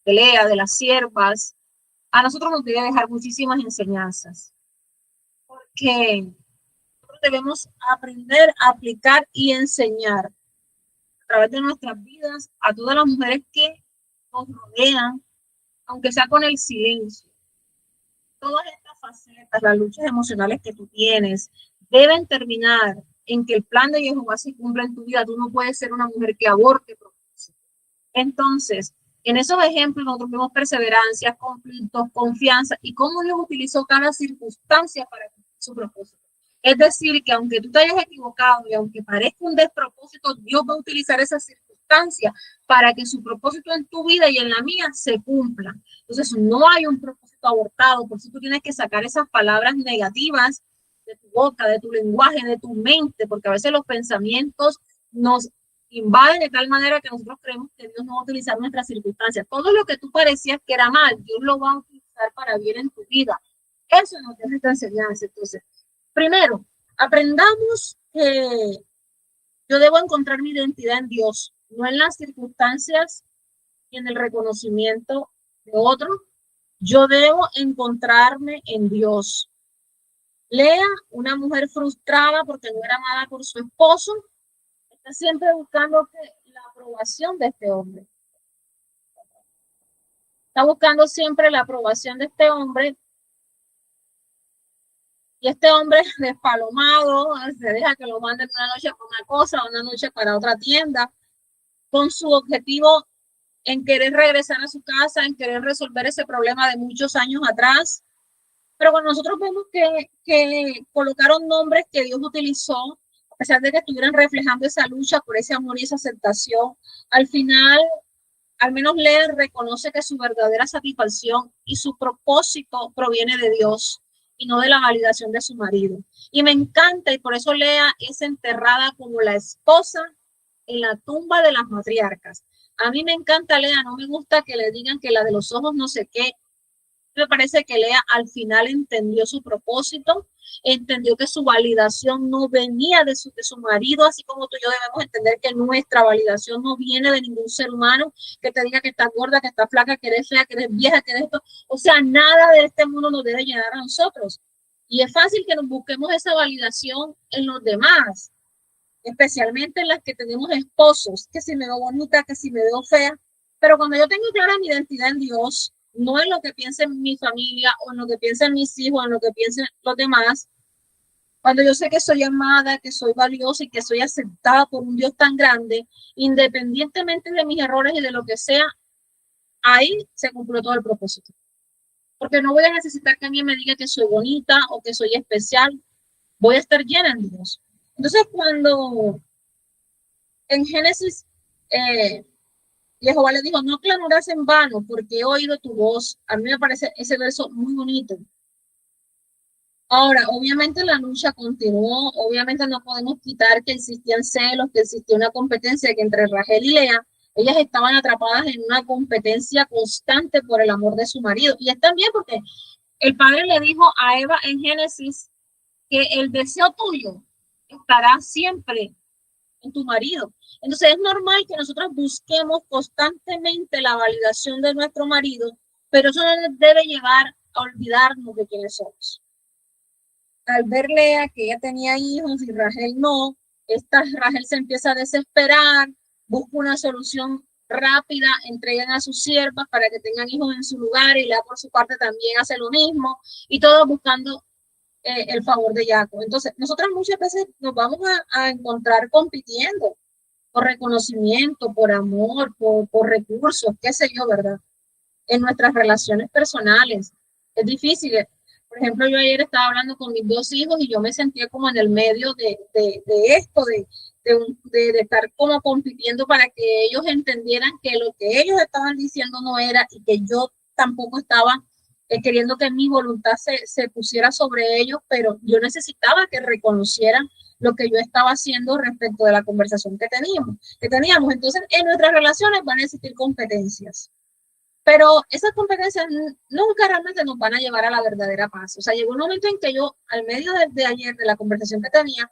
de Lea, de las siervas, a nosotros nos debe dejar muchísimas enseñanzas, porque nosotros debemos aprender, aplicar y enseñar a través de nuestras vidas a todas las mujeres que nos rodean, aunque sea con el silencio. Todas estas facetas, las luchas emocionales que tú tienes, deben terminar en que el plan de Jehová se cumpla en tu vida. Tú no puedes ser una mujer que aborte propósito. Entonces, en esos ejemplos nosotros vemos perseverancia, conflictos, confianza y cómo Dios utilizó cada circunstancia para cumplir su propósito. Es decir, que aunque tú te hayas equivocado y aunque parezca un despropósito, Dios va a utilizar esas circunstancias para que su propósito en tu vida y en la mía se cumpla. Entonces, no hay un propósito abortado, por eso tú tienes que sacar esas palabras negativas de tu boca, de tu lenguaje, de tu mente, porque a veces los pensamientos nos invaden de tal manera que nosotros creemos que Dios no va a utilizar nuestras circunstancias. Todo lo que tú parecías que era mal, Dios lo va a utilizar para bien en tu vida. Eso nos deja esta enseñanza. Entonces, primero, aprendamos que yo debo encontrar mi identidad en Dios, no en las circunstancias y en el reconocimiento de otros. Yo debo encontrarme en Dios. Lea, una mujer frustrada porque no era amada por su esposo, está siempre buscando la aprobación de este hombre. Está buscando siempre la aprobación de este hombre. Y este hombre despalomado se deja que lo manden una noche para una cosa, una noche para otra tienda, con su objetivo en querer regresar a su casa, en querer resolver ese problema de muchos años atrás. Pero cuando nosotros vemos que colocaron nombres que Dios utilizó, a pesar de que estuvieran reflejando esa lucha por ese amor y esa aceptación, al final, al menos Lea reconoce que su verdadera satisfacción y su propósito proviene de Dios y no de la validación de su marido. Y me encanta, y por eso Lea es enterrada como la esposa en la tumba de las matriarcas. A mí me encanta Lea, no me gusta que le digan que la de los ojos no sé qué. Me parece que Lea al final entendió su propósito, entendió que su validación no venía de su marido, así como tú y yo debemos entender que nuestra validación no viene de ningún ser humano que te diga que estás gorda, que estás flaca, que eres fea, que eres vieja, que eres esto. O sea, nada de este mundo nos debe llenar a nosotros. Y es fácil que nos busquemos esa validación en los demás, especialmente en las que tenemos esposos, que si me veo bonita, que si me veo fea. Pero cuando yo tengo clara mi identidad en Dios, no en lo que piensen mi familia o en lo que piensen mis hijos, en lo que piensen los demás, cuando yo sé que soy amada, que soy valiosa y que soy aceptada por un Dios tan grande, independientemente de mis errores y de lo que sea, ahí se cumplió todo el propósito. Porque no voy a necesitar que alguien me diga que soy bonita o que soy especial, voy a estar llena en Dios. Entonces, cuando en Génesis Jehová le dijo, no clamorás en vano porque he oído tu voz. A mí me parece ese verso muy bonito. Ahora, obviamente la lucha continuó, obviamente no podemos quitar que existían celos, que existía una competencia, que entre Rachel y Lea, ellas estaban atrapadas en una competencia constante por el amor de su marido. Y es también porque el padre le dijo a Eva en Génesis que el deseo tuyo estará siempre en tu marido. Entonces es normal que nosotros busquemos constantemente la validación de nuestro marido, pero eso no nos debe llevar a olvidarnos de quiénes somos. Al ver Lea que ella tenía hijos y Rachel no, Rachel se empieza a desesperar, busca una solución rápida, entregan a sus siervas para que tengan hijos en su lugar y Lea por su parte también hace lo mismo y todos buscando el favor de Jacob. Entonces, nosotros muchas veces nos vamos a encontrar compitiendo por reconocimiento, por amor, por recursos, qué sé yo, ¿verdad? En nuestras relaciones personales. Es difícil. Por ejemplo, yo ayer estaba hablando con mis dos hijos y yo me sentía como en el medio de esto, de estar como compitiendo para que ellos entendieran que lo que ellos estaban diciendo no era y que yo tampoco estaba queriendo que mi voluntad se pusiera sobre ellos, pero yo necesitaba que reconocieran lo que yo estaba haciendo respecto de la conversación que teníamos. Entonces, en nuestras relaciones van a existir competencias. Pero esas competencias nunca realmente nos van a llevar a la verdadera paz. O sea, llegó un momento en que yo, al medio de ayer, de la conversación que tenía,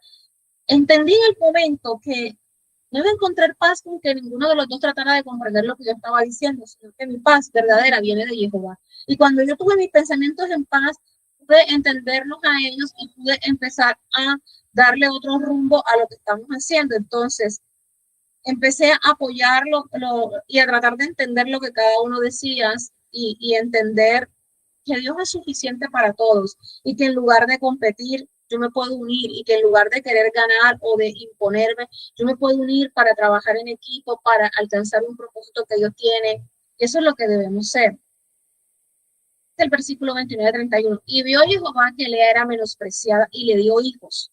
entendí en el momento que no iba a encontrar paz con que ninguno de los dos tratara de comprender lo que yo estaba diciendo, sino que mi paz verdadera viene de Jehová. Y cuando yo tuve mis pensamientos en paz, pude entenderlos a ellos y pude empezar a darle otro rumbo a lo que estamos haciendo. Entonces, empecé a apoyarlo y a tratar de entender lo que cada uno decía y entender que Dios es suficiente para todos y que en lugar de competir, yo me puedo unir y que en lugar de querer ganar o de imponerme, yo me puedo unir para trabajar en equipo, para alcanzar un propósito que Dios tiene. Eso es lo que debemos ser. El versículo 29-31. Y vio Jehová que Lea era menospreciada y le dio hijos,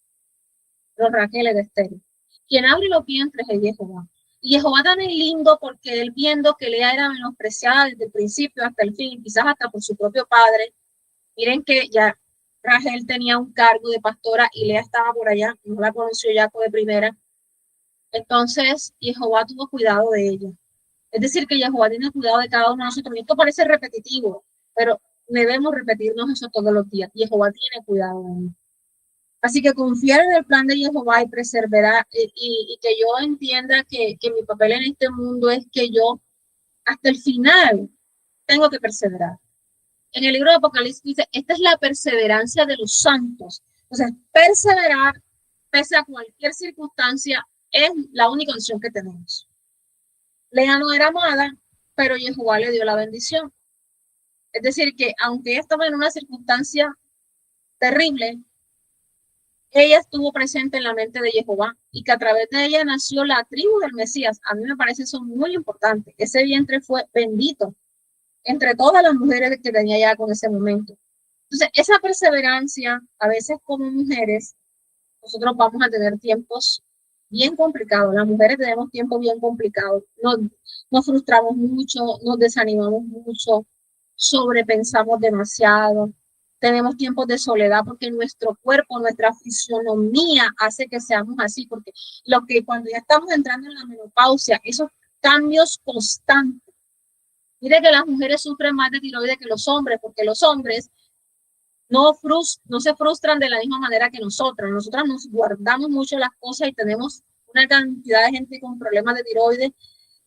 los Raquel de estéril. Quien abre los vientres es Jehová. Y Jehová también lindo porque él viendo que Lea era menospreciada desde el principio hasta el fin, quizás hasta por su propio padre. Miren que ya Rachel tenía un cargo de pastora y Lea estaba por allá, no la conoció Jacob de primera. Entonces, Jehová tuvo cuidado de ella. Es decir, que Jehová tiene cuidado de cada uno de nosotros. Y esto parece repetitivo, pero debemos repetirnos eso todos los días. Jehová tiene cuidado de mí. Así que confiar en el plan de Jehová y perseverar y que yo entienda que mi papel en este mundo es que yo hasta el final tengo que perseverar. En el libro de Apocalipsis dice, esta es la perseverancia de los santos. O sea, perseverar pese a cualquier circunstancia es la única opción que tenemos. Lea no era amada, pero Jehová le dio la bendición. Es decir, que aunque ella estaba en una circunstancia terrible, ella estuvo presente en la mente de Jehová y que a través de ella nació la tribu del Mesías. A mí me parece eso muy importante. Ese vientre fue bendito entre todas las mujeres que tenía ya con ese momento. Entonces, esa perseverancia, a veces como mujeres, nosotros vamos a tener tiempos bien complicados. Las mujeres tenemos tiempos bien complicados. Nos frustramos mucho, nos desanimamos mucho, sobrepensamos demasiado. Tenemos tiempos de soledad porque nuestro cuerpo, nuestra fisionomía hace que seamos así, porque lo que cuando ya estamos entrando en la menopausia, esos cambios constantes. Mire que las mujeres sufren más de tiroides que los hombres, porque los hombres no se frustran de la misma manera que nosotras. Nosotras nos guardamos mucho las cosas y tenemos una cantidad de gente con problemas de tiroides,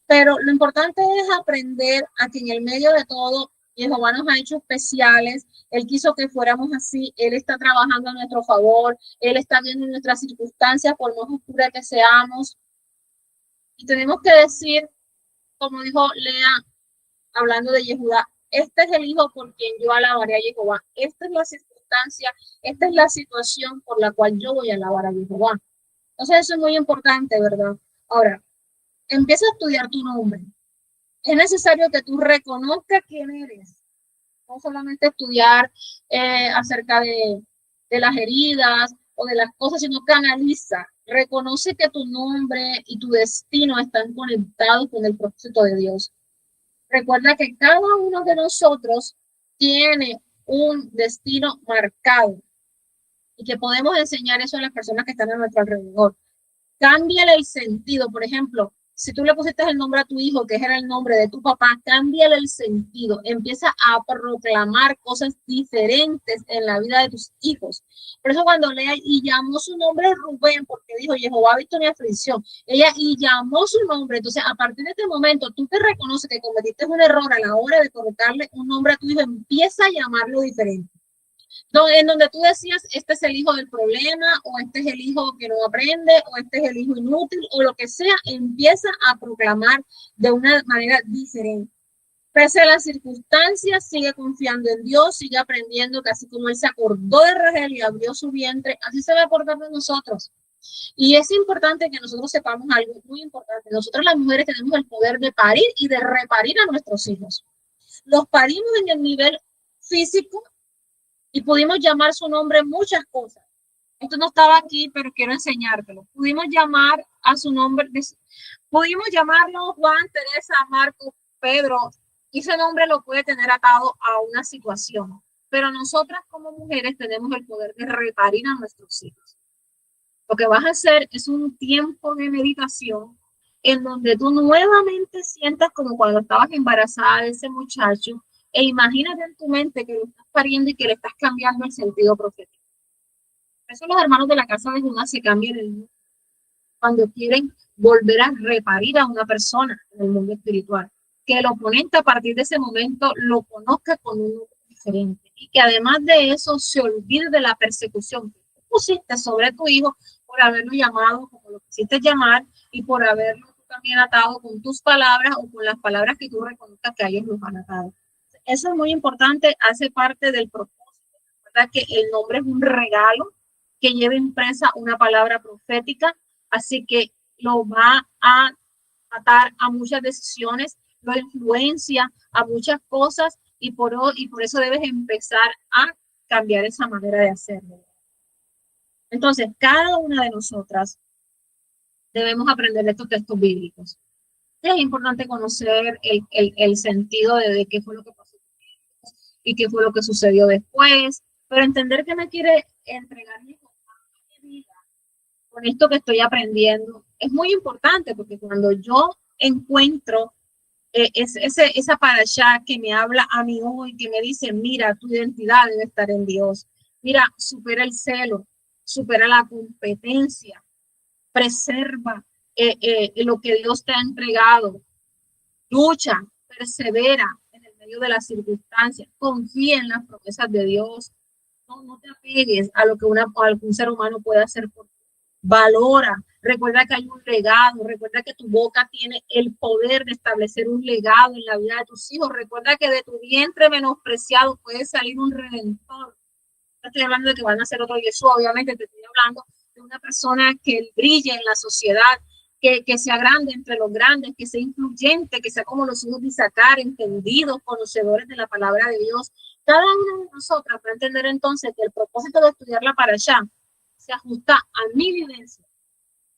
pero lo importante es aprender a que en el medio de todo Jehová nos ha hecho especiales, Él quiso que fuéramos así, Él está trabajando a nuestro favor, Él está viendo nuestras circunstancias por más oscuras que seamos. Y tenemos que decir, como dijo Lea, hablando de Jehová, este es el hijo por quien yo alabaré a Jehová, esta es la circunstancia, esta es la situación por la cual yo voy a alabar a Jehová. Entonces eso es muy importante, ¿verdad? Ahora, empieza a estudiar tu nombre. Es necesario que tú reconozcas quién eres. No solamente estudiar acerca de las heridas o de las cosas, sino que analiza. Reconoce que tu nombre y tu destino están conectados con el propósito de Dios. Recuerda que cada uno de nosotros tiene un destino marcado y que podemos enseñar eso a las personas que están a nuestro alrededor. Cámbiale el sentido. Por ejemplo, Si tú le pusiste el nombre a tu hijo, que era el nombre de tu papá, cámbiale el sentido. Empieza a proclamar cosas diferentes en la vida de tus hijos. Por eso cuando lea y llamó su nombre Rubén, porque dijo, Jehová ha visto mi aflicción. Ella y llamó su nombre. Entonces, a partir de este momento, tú te reconoces que cometiste un error a la hora de colocarle un nombre a tu hijo, empieza a llamarlo diferente. En donde tú decías, este es el hijo del problema, o este es el hijo que no aprende, o este es el hijo inútil, o lo que sea, empieza a proclamar de una manera diferente. Pese a las circunstancias, sigue confiando en Dios, sigue aprendiendo que así como Él se acordó de Rahel y abrió su vientre, así se va a acordar de nosotros. Y es importante que nosotros sepamos algo muy importante. Nosotros las mujeres tenemos el poder de parir y de reparir a nuestros hijos. Los parimos en el nivel físico, y pudimos llamar su nombre muchas cosas. Esto no estaba aquí, pero quiero enseñártelo. Pudimos llamar a su nombre, pudimos llamarlo Juan, Teresa, Marco, Pedro, y ese nombre lo puede tener atado a una situación. Pero nosotras como mujeres tenemos el poder de reparir a nuestros hijos. Lo que vas a hacer es un tiempo de meditación en donde tú nuevamente sientas como cuando estabas embarazada de ese muchacho, e imagínate en tu mente que lo estás pariendo y que le estás cambiando el sentido profético. Por eso los hermanos de la casa de Judá se cambian el mundo cuando quieren volver a reparir a una persona en el mundo espiritual. Que el oponente a partir de ese momento lo conozca con un nombre diferente y que además de eso se olvide de la persecución que tú pusiste sobre tu hijo por haberlo llamado como lo quisiste llamar y por haberlo también atado con tus palabras o con las palabras que tú reconozcas que a ellos los han atado. Eso es muy importante, hace parte del propósito, ¿verdad? Que el nombre es un regalo que lleva impresa una palabra profética, así que lo va a atar a muchas decisiones, lo influencia a muchas cosas y por eso debes empezar a cambiar esa manera de hacerlo. Entonces, cada una de nosotras debemos aprender estos textos bíblicos. Es importante conocer el sentido de qué fue lo que pasó y qué fue lo que sucedió después, pero entender que me quiere entregar mi vida con esto que estoy aprendiendo es muy importante, porque cuando yo encuentro esa parashá que me habla a mí hoy, que me dice, mira, tu identidad debe estar en Dios, mira, supera el celo, supera la competencia, preserva lo que Dios te ha entregado, lucha, persevera en el medio de las circunstancias, confía en las promesas de Dios, no te apegues a lo que algún ser humano puede hacer por ti. Valora, recuerda que hay un legado, recuerda que tu boca tiene el poder de establecer un legado en la vida de tus hijos, recuerda que de tu vientre menospreciado puede salir un redentor. No estoy hablando de que van a ser otro Jesús, obviamente te estoy hablando de una persona que brille en la sociedad, que sea grande entre los grandes, que sea influyente, que sea como los hijos de Isaacar, entendidos, conocedores de la palabra de Dios. Cada una de nosotras va a entender entonces que el propósito de estudiar la parashá se ajusta a mi vivencia,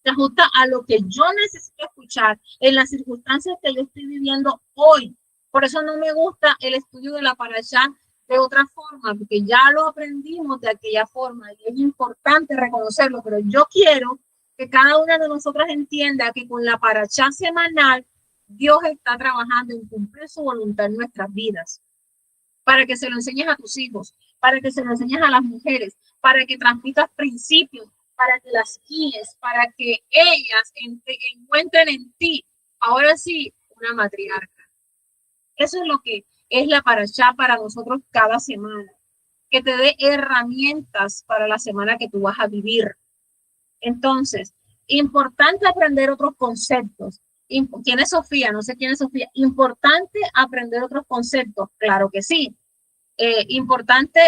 se ajusta a lo que yo necesito escuchar en las circunstancias que yo estoy viviendo hoy. Por eso no me gusta el estudio de la parashá de otra forma, porque ya lo aprendimos de aquella forma y es importante reconocerlo, pero yo quiero que cada una de nosotras entienda que con la parashá semanal Dios está trabajando en cumplir su voluntad en nuestras vidas, para que se lo enseñes a tus hijos, para que se lo enseñes a las mujeres, para que transmitas principios, para que las guíes, para que ellas encuentren en ti, ahora sí, una matriarca. Eso es lo que es la parashá para nosotros cada semana, que te dé herramientas para la semana que tú vas a vivir. Entonces, importante aprender otros conceptos. ¿Quién es Sofía? No sé quién es Sofía. ¿Importante aprender otros conceptos? Claro que sí. Importante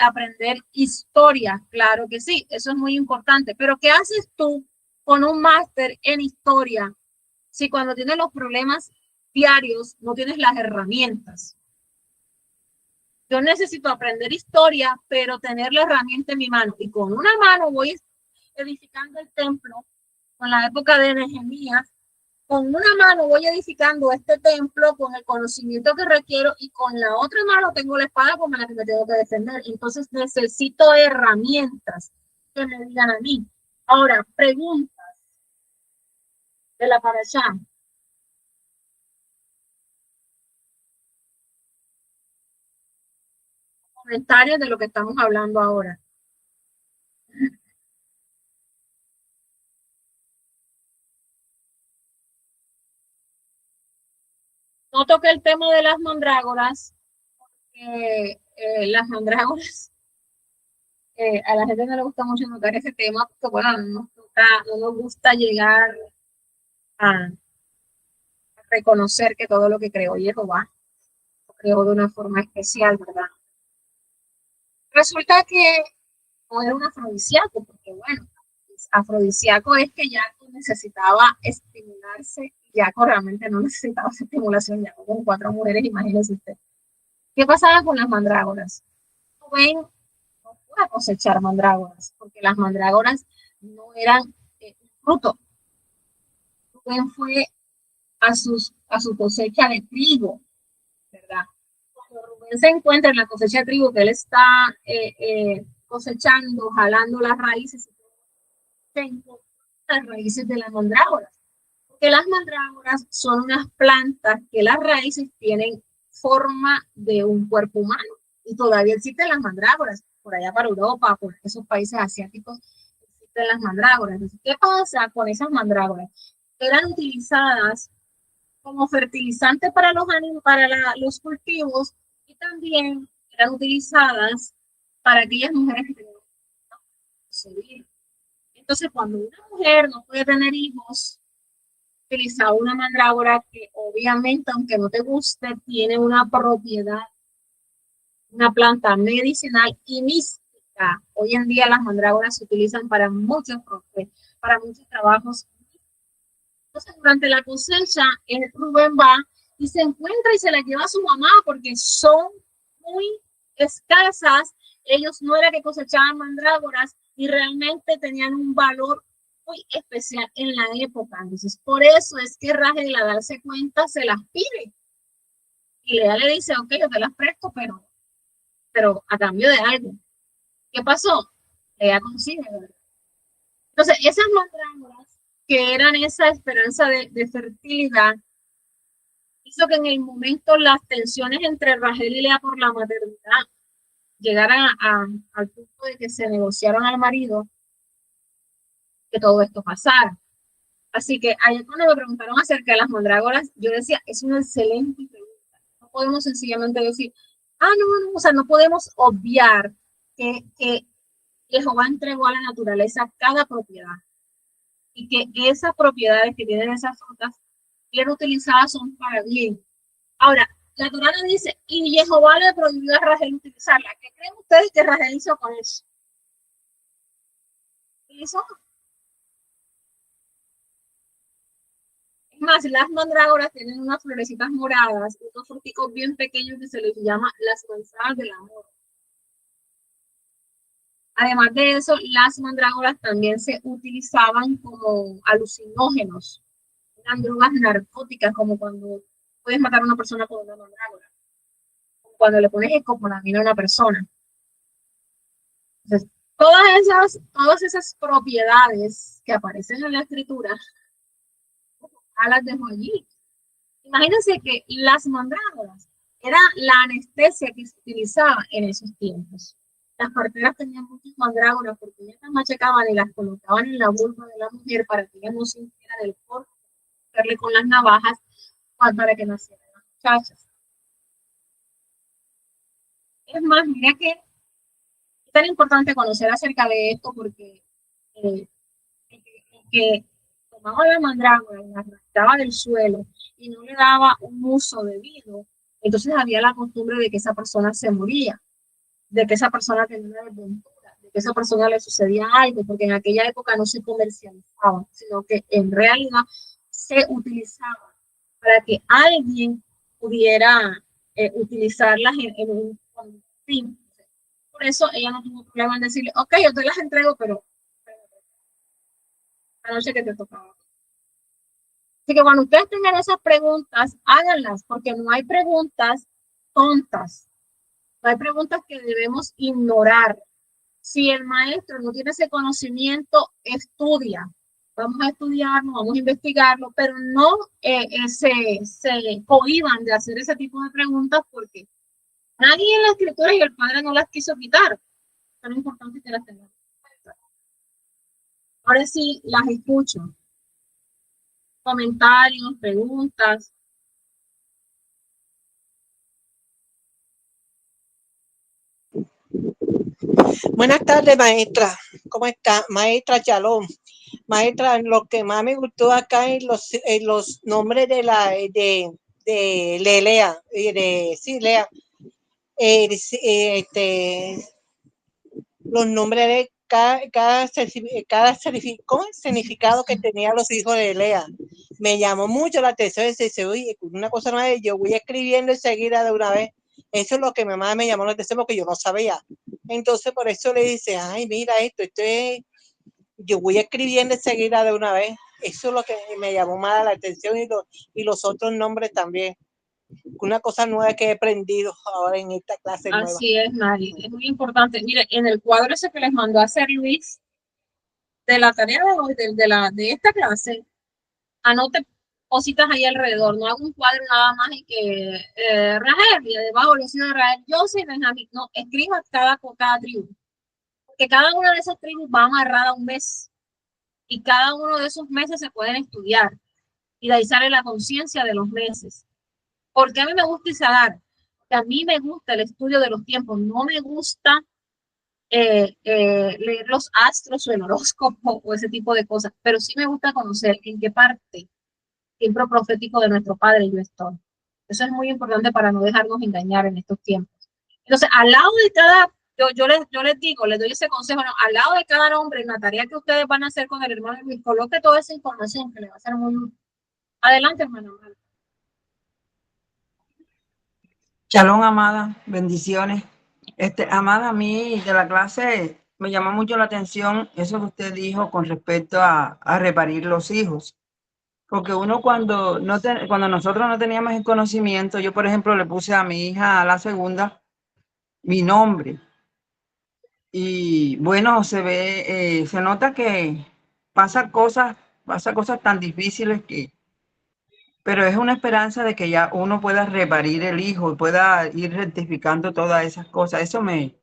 aprender historia, claro que sí, eso es muy importante. Pero ¿qué haces tú con un máster en historia si cuando tienes los problemas diarios no tienes las herramientas? Yo necesito aprender historia, pero tener la herramienta en mi mano. Y con una mano voy edificando el templo, con la época de Nehemías, con una mano voy edificando este templo con el conocimiento que requiero y con la otra mano tengo la espada con la que me tengo que defender. Entonces necesito herramientas que me digan a mí. Ahora, preguntas de la parashá. comentarios de lo que estamos hablando ahora. No toqué el tema de las mandrágoras. Las mandrágoras, a la gente no le gusta mucho tocar ese tema porque, bueno, no nos gusta llegar a reconocer que todo lo que creó Jehová lo creó de una forma especial, ¿verdad? Resulta que no era un afrodisíaco, porque, bueno, afrodisíaco es que Jaco necesitaba estimularse y Jaco realmente no necesitaba esa estimulación, ya con 4 mujeres, imagínese usted. ¿Qué pasaba con las mandrágoras? Rubén no pudo cosechar mandrágoras, porque las mandrágoras no eran un fruto. Rubén fue a su cosecha de trigo, ¿verdad? Cuando Rubén se encuentra en la cosecha de trigo, que él está cosechando, jalando las raíces, se encuentra las raíces de las mandrágoras. Porque las mandrágoras son unas plantas que las raíces tienen forma de un cuerpo humano. Y todavía existen las mandrágoras. Por allá para Europa, por esos países asiáticos, existen las mandrágoras. Entonces, ¿qué pasa con esas mandrágoras? Eran utilizadas como fertilizante para los cultivos y también eran utilizadas para aquellas mujeres que tenían que. Entonces, cuando una mujer no puede tener hijos, utiliza una mandrágora que obviamente, aunque no te guste, tiene una propiedad, una planta medicinal y mística. Hoy en día las mandrágoras se utilizan para muchos trabajos. Entonces, durante la cosecha, Rubén va y se encuentra y se la lleva a su mamá porque son muy escasas. Ellos no era que cosechaban mandrágoras y realmente tenían un valor muy especial en la época. Entonces, por eso es que Rachel, a darse cuenta, se las pide. Y Lea le dice, ok, yo te las presto, pero a cambio de algo. ¿Qué pasó? Lea consigue, ¿verdad? Entonces, esas mandrágoras que eran esa esperanza de fertilidad, hizo que en el momento las tensiones entre Rachel y Lea por la maternidad llegaran al punto de que se negociaron al marido que todo esto pasara. Así que ayer cuando me preguntaron acerca de las mandrágoras, yo decía, es una excelente pregunta. No podemos sencillamente decir, no, o sea, no podemos obviar que Jehová entregó a la naturaleza cada propiedad y que esas propiedades que tienen esas frutas bien utilizadas son para bien. Ahora, la Torá dice, y Jehová le prohibió a Rachel utilizarla. ¿Qué creen ustedes que Rachel hizo con eso? ¿Hizo? Es más, las mandrágoras tienen unas florecitas moradas, unos fruticos bien pequeños que se les llama las manzanas del amor. Además de eso, las mandrágoras también se utilizaban como alucinógenos, eran drogas narcóticas, como cuando puedes matar a una persona con una mandrágora, cuando le pones escopolamina a una persona. Entonces, todas esas propiedades que aparecen en la escritura, las dejo allí. Imagínense que las mandrágoras era la anestesia que se utilizaba en esos tiempos. Las parteras tenían muchas mandrágoras porque ellas las machacaban y las colocaban en la vulva de la mujer para que ella no sintiera el corte, darle con las navajas para que nacieran las muchachas. Es más, mira que es tan importante conocer acerca de esto porque el que tomaba la mandrágora y la arrastraba del suelo y no le daba un uso debido, entonces había la costumbre de que esa persona se moría, de que esa persona tenía una desventura, de que esa persona le sucedía algo, porque en aquella época no se comercializaba, sino que en realidad se utilizaba para que alguien pudiera utilizarlas en un fin. Por eso ella no tuvo problema en decirle, ok, yo te las entrego, pero la noche que te tocaba. Así que cuando ustedes tengan esas preguntas, háganlas, porque no hay preguntas tontas, no hay preguntas que debemos ignorar. Si el maestro no tiene ese conocimiento, estudia. Vamos a estudiarlo, vamos a investigarlo, pero no se cohíban de hacer ese tipo de preguntas porque Nadie en la escritura y el padre no las quiso quitar. Pero es importante que las tengamos. Ahora sí, las escucho. Comentarios, preguntas. Buenas tardes, maestra. ¿Cómo está? Maestra Chalón. Maestra, lo que más me gustó acá es los nombres de Lelea, sí, Lea, los nombres de ¿cómo es? Significado que tenía los hijos de Lea. Me llamó mucho la atención. Dice, oye, una cosa nueva, yo voy escribiendo enseguida de una vez. Eso es lo que más me llamó la atención porque yo no sabía. Entonces, por eso le dice, ay, mira esto es, yo voy escribiendo enseguida de una vez. Eso es lo que me llamó más la atención y los otros nombres también. Una cosa nueva que he aprendido ahora en esta clase nueva. Así es, Mari. Es muy importante. Mire, en el cuadro ese que les mandó a hacer Luis, de la tarea de hoy, de esta clase, anote cositas ahí alrededor. No hago un cuadro nada más y que Rahel, y debajo los hijos de Rahel, yo soy Benjamín. No, escriba cada tribu. Porque cada una de esas tribus va amarrada a un mes. Y cada uno de esos meses se pueden estudiar. Y de ahí sale la conciencia de los meses. Porque a mí me gusta Isadar, porque a mí me gusta el estudio de los tiempos, no me gusta leer los astros o el horóscopo o ese tipo de cosas, pero sí me gusta conocer en qué parte, tiempo profético de nuestro Padre yo estoy. Eso es muy importante para no dejarnos engañar en estos tiempos. Entonces, al lado de cada, yo les digo, les doy ese consejo, ¿no? Al lado de cada nombre, en la tarea que ustedes van a hacer con el hermano Luis, coloque toda esa información que le va a ser muy útil. Adelante, hermano. Shalom, amada, bendiciones. Amada, a mí de la clase me llamó mucho la atención eso que usted dijo con respecto a reparir los hijos. Porque uno cuando nosotros no teníamos el conocimiento, yo por ejemplo le puse a mi hija, a la segunda, mi nombre. Y bueno, se nota que pasa cosas tan difíciles pero es una esperanza de que ya uno pueda reparir el hijo y pueda ir rectificando todas esas cosas. Eso me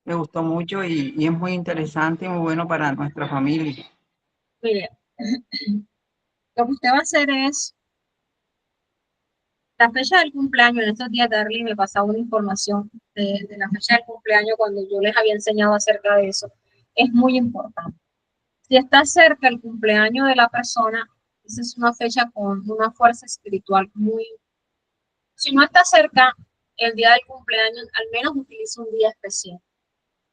gustó mucho y es muy interesante y muy bueno para nuestra familia. Mire, lo que usted va a hacer es la fecha del cumpleaños. En estos días Darly me pasaba una información de la fecha del cumpleaños cuando yo les había enseñado acerca de eso. Es muy importante. Si está cerca el cumpleaños de la persona, esa es una fecha con una fuerza espiritual muy. Si no está cerca el día del cumpleaños, al menos utilice un día especial.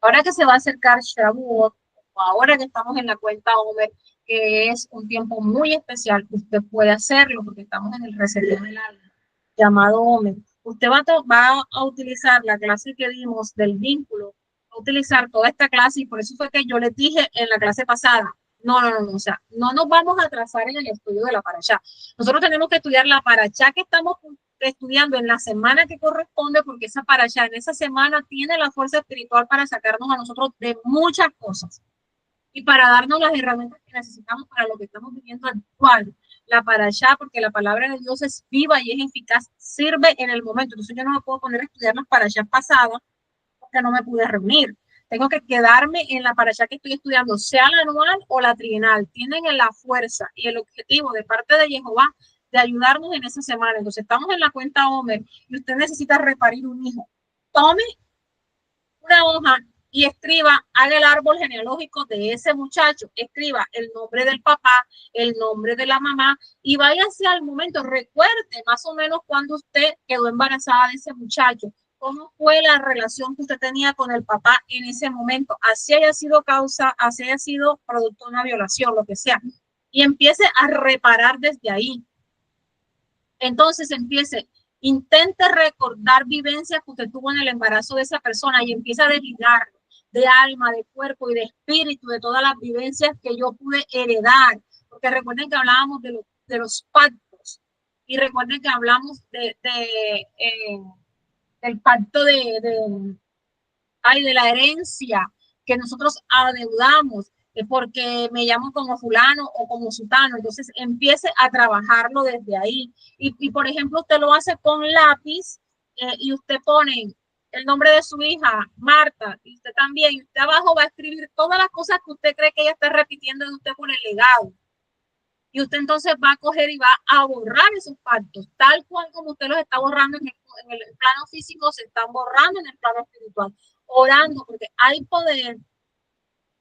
Ahora que se va a acercar Shavuot, o ahora que estamos en la cuenta Omer, que es un tiempo muy especial, usted puede hacerlo porque estamos en el reseteo del alma, llamado Omer. Usted va a utilizar la clase que dimos del vínculo, va a utilizar toda esta clase y por eso fue que yo les dije en la clase pasada, no, o sea, no nos vamos a atrasar en el estudio de la parashá. Nosotros tenemos que estudiar la parashá que estamos estudiando en la semana que corresponde, porque esa parashá en esa semana tiene la fuerza espiritual para sacarnos a nosotros de muchas cosas y para darnos las herramientas que necesitamos para lo que estamos viviendo actual. La parashá, porque la palabra de Dios es viva y es eficaz, sirve en el momento. Entonces yo no me puedo poner a estudiar las parashás pasadas porque no me pude reunir. Tengo que quedarme en la parashá que estoy estudiando, sea la anual o la trienal. Tienen la fuerza y el objetivo de parte de Jehová de ayudarnos en esa semana. Entonces estamos en la cuenta Homer y usted necesita reparir un hijo. Tome una hoja y escriba, haga el árbol genealógico de ese muchacho, escriba el nombre del papá, el nombre de la mamá y váyase al momento, recuerde más o menos cuando usted quedó embarazada de ese muchacho, cómo fue la relación que usted tenía con el papá en ese momento, así haya sido causa, así haya sido producto de una violación, lo que sea, y empiece a reparar desde ahí. Entonces intente recordar vivencias que usted tuvo en el embarazo de esa persona y empieza a desligar de alma, de cuerpo y de espíritu, de todas las vivencias que yo pude heredar. Porque recuerden que hablábamos de los pactos y recuerden que hablamos del pacto de la herencia que nosotros adeudamos porque me llamo como fulano o como sutano. Entonces empiece a trabajarlo desde ahí. Y por ejemplo, usted lo hace con lápiz y usted pone el nombre de su hija, Marta, y usted también, y usted abajo va a escribir todas las cosas que usted cree que ella está repitiendo de usted por el legado. Y usted entonces va a coger y va a borrar esos pactos, tal cual como usted los está borrando en el plano físico, se están borrando en el plano espiritual, orando, porque hay poder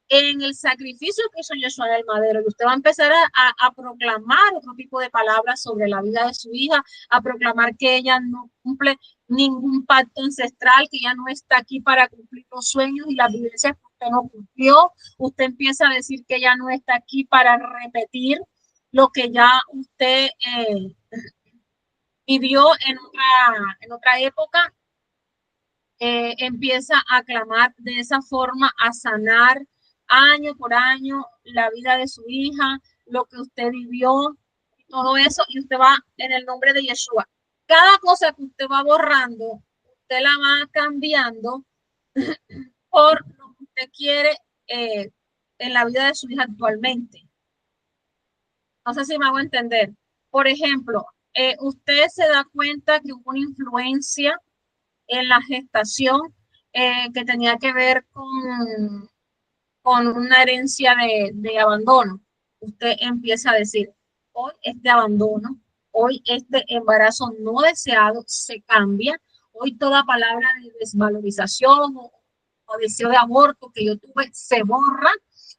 en el sacrificio que hizo Yeshua en el madero, y usted va a empezar a proclamar otro tipo de palabras sobre la vida de su hija, a proclamar que ella no cumple ningún pacto ancestral, que ella no está aquí para cumplir los sueños y las vivencias que usted no cumplió. Usted empieza a decir que ella no está aquí para repetir lo que ya usted vivió en otra época. Empieza a clamar de esa forma, a sanar año por año la vida de su hija, lo que usted vivió, todo eso, y usted va en el nombre de Yeshua. Cada cosa que usted va borrando, usted la va cambiando por lo que usted quiere en la vida de su hija actualmente. No sé si me hago entender. Por ejemplo, usted se da cuenta que hubo una influencia en la gestación que tenía que ver con una herencia de abandono. Usted empieza a decir, hoy este abandono, hoy este embarazo no deseado se cambia, hoy toda palabra de desvalorización o deseo de aborto que yo tuve se borra,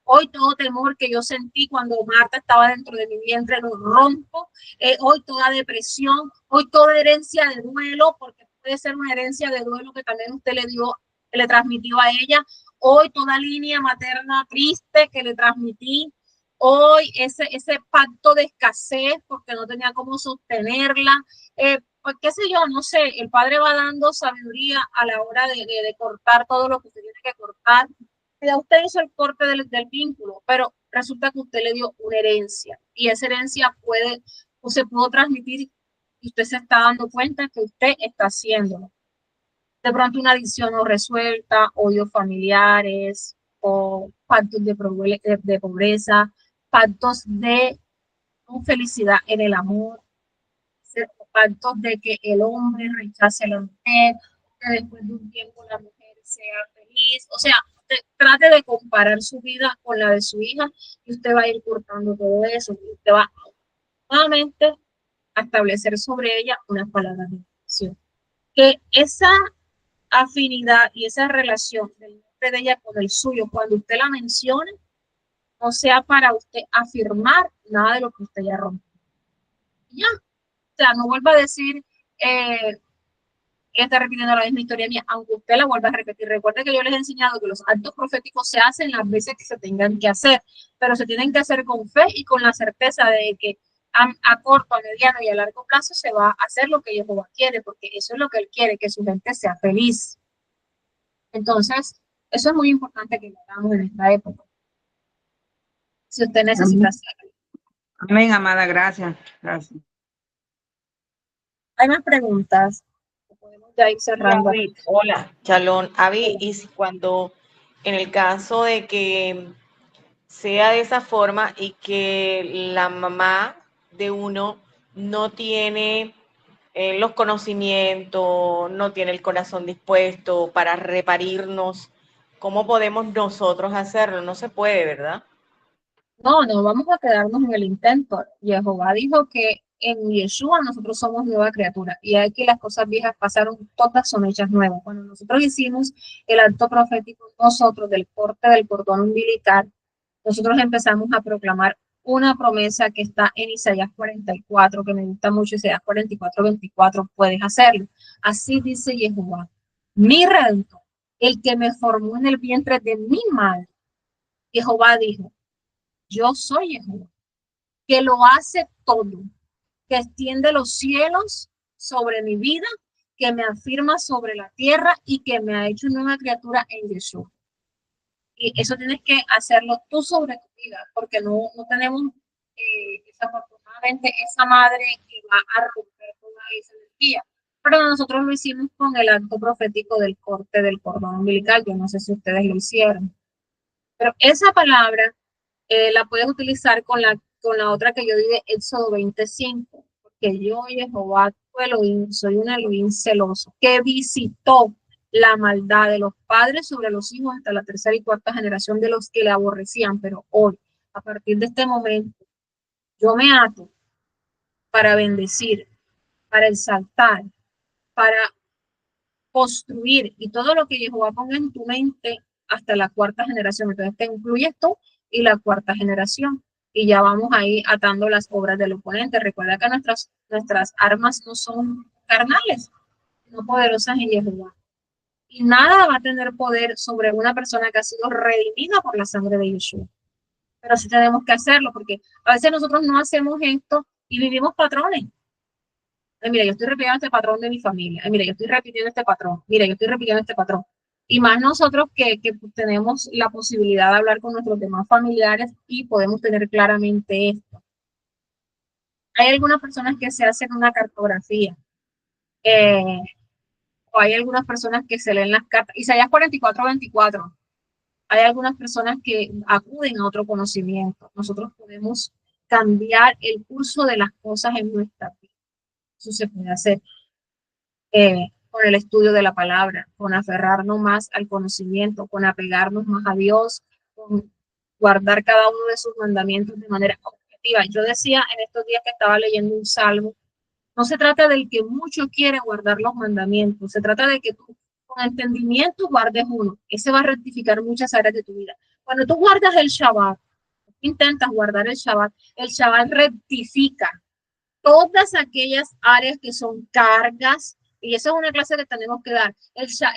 hoy todo temor que yo sentí cuando Marta estaba dentro de mi vientre lo rompo, hoy toda depresión, hoy toda herencia de duelo, porque puede ser una herencia de duelo que también usted le dio, que le transmitió a ella, hoy toda línea materna triste que le transmití, hoy ese pacto de escasez porque no tenía cómo sostenerla, pues qué sé yo, no sé, el Padre va dando sabiduría a la hora de cortar todo lo que usted tiene que cortar. Ya usted hizo el corte del vínculo, pero resulta que usted le dio una herencia y esa herencia se pudo transmitir y usted se está dando cuenta que usted está haciéndolo. De pronto una adicción no resuelta, odios familiares o pactos de pobreza, pactos de felicidad en el amor, pactos de que el hombre rechace a la mujer, que después de un tiempo la mujer sea feliz. O sea, usted trate de comparar su vida con la de su hija y usted va a ir cortando todo eso. Y usted va nuevamente a establecer sobre ella unas palabras de bendición. Que esa afinidad y esa relación del nombre de ella con el suyo, cuando usted la mencione, no sea para usted afirmar nada de lo que usted ya rompió. Ya, o sea, no vuelva a decir, está repitiendo la misma historia mía, aunque usted la vuelva a repetir. Recuerde que yo les he enseñado que los actos proféticos se hacen las veces que se tengan que hacer, pero se tienen que hacer con fe y con la certeza de que a corto, a mediano y a largo plazo se va a hacer lo que Jehová quiere, porque eso es lo que él quiere, que su gente sea feliz. Entonces, eso es muy importante que lo hagamos en esta época. Si usted necesita hacerlo. Amén, amada, gracias. Gracias. ¿Hay más preguntas? Podemos ya ir cerrando. Sí, hola, Shalom. Avi, y si cuando en el caso de que sea de esa forma y que la mamá de uno no tiene los conocimientos, no tiene el corazón dispuesto para reparirnos, ¿cómo podemos nosotros hacerlo? No se puede, ¿verdad? No vamos a quedarnos en el intento. Jehová dijo que en Yeshua nosotros somos nueva criatura y aquí las cosas viejas pasaron, todas son hechas nuevas. Cuando nosotros hicimos el acto profético nosotros del corte del cordón umbilical, nosotros empezamos a proclamar una promesa que está en Isaías 44, que me gusta mucho, Isaías 44, 24, puedes hacerlo. Así dice Jehová, mi redentor, el que me formó en el vientre de mi madre. Jehová dijo, yo soy Jehová, que lo hace todo, que extiende los cielos sobre mi vida, que me afirma sobre la tierra y que me ha hecho una criatura en Jesús. Y eso tienes que hacerlo tú sobre tu vida, porque no tenemos desafortunadamente esa madre que va a romper toda esa energía. Pero nosotros lo hicimos con el acto profético del corte del cordón umbilical. Yo no sé si ustedes lo hicieron. Pero esa palabra la puedes utilizar con la otra que yo dije, Éxodo 25, porque yo, Jehová, tu Elohim, soy un Elohim celoso, que visitó la maldad de los padres sobre los hijos hasta la tercera y cuarta generación de los que le aborrecían. Pero hoy, a partir de este momento, yo me ato para bendecir, para exaltar, para construir y todo lo que Jehová ponga en tu mente hasta la cuarta generación. Entonces te incluyes tú y la cuarta generación. Y ya vamos ahí atando las obras del oponente. Recuerda que nuestras armas no son carnales, no poderosas en Jehová. Y nada va a tener poder sobre una persona que ha sido redimida por la sangre de Yeshua. Pero sí tenemos que hacerlo, porque a veces nosotros no hacemos esto y vivimos patrones. Ay, mira, yo estoy repitiendo este patrón de mi familia. Ay, mira, yo estoy repitiendo este patrón. Mira, yo estoy repitiendo este patrón. Y más nosotros que tenemos la posibilidad de hablar con nuestros demás familiares y podemos tener claramente esto. Hay algunas personas que se hacen una cartografía. O hay algunas personas que se leen las cartas. Isaías 44:24. Hay algunas personas que acuden a otro conocimiento. Nosotros podemos cambiar el curso de las cosas en nuestra vida. Eso se puede hacer con el estudio de la palabra, con aferrarnos más al conocimiento, con apegarnos más a Dios, con guardar cada uno de sus mandamientos de manera objetiva. Yo decía en estos días que estaba leyendo un salmo, no se trata del que mucho quiere guardar los mandamientos, se trata de que tú con entendimiento guardes uno. Ese va a rectificar muchas áreas de tu vida. Cuando tú guardas el Shabbat, intentas guardar el Shabbat rectifica todas aquellas áreas que son cargas, y esa es una clase que tenemos que dar.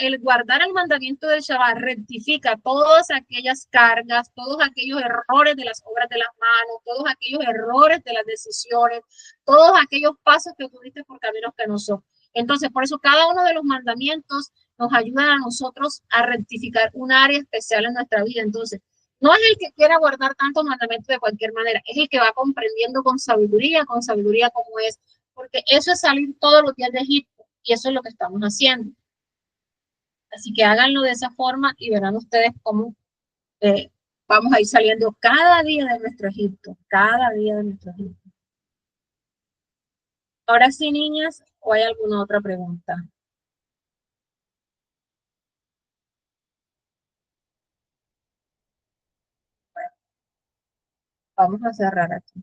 El guardar el mandamiento del Shabbat rectifica todas aquellas cargas, todos aquellos errores de las obras de las manos, todos aquellos errores de las decisiones, todos aquellos pasos que tuviste por caminos que no son. Entonces, por eso cada uno de los mandamientos nos ayudan a nosotros a rectificar un área especial en nuestra vida. Entonces, no es el que quiera guardar tantos mandamientos de cualquier manera, es el que va comprendiendo con sabiduría cómo es, porque eso es salir todos los días de Egipto y eso es lo que estamos haciendo. Así que háganlo de esa forma y verán ustedes cómo vamos a ir saliendo cada día de nuestro Egipto, cada día de nuestro Egipto. Ahora sí, niñas, ¿o hay alguna otra pregunta? Bueno, vamos a cerrar aquí.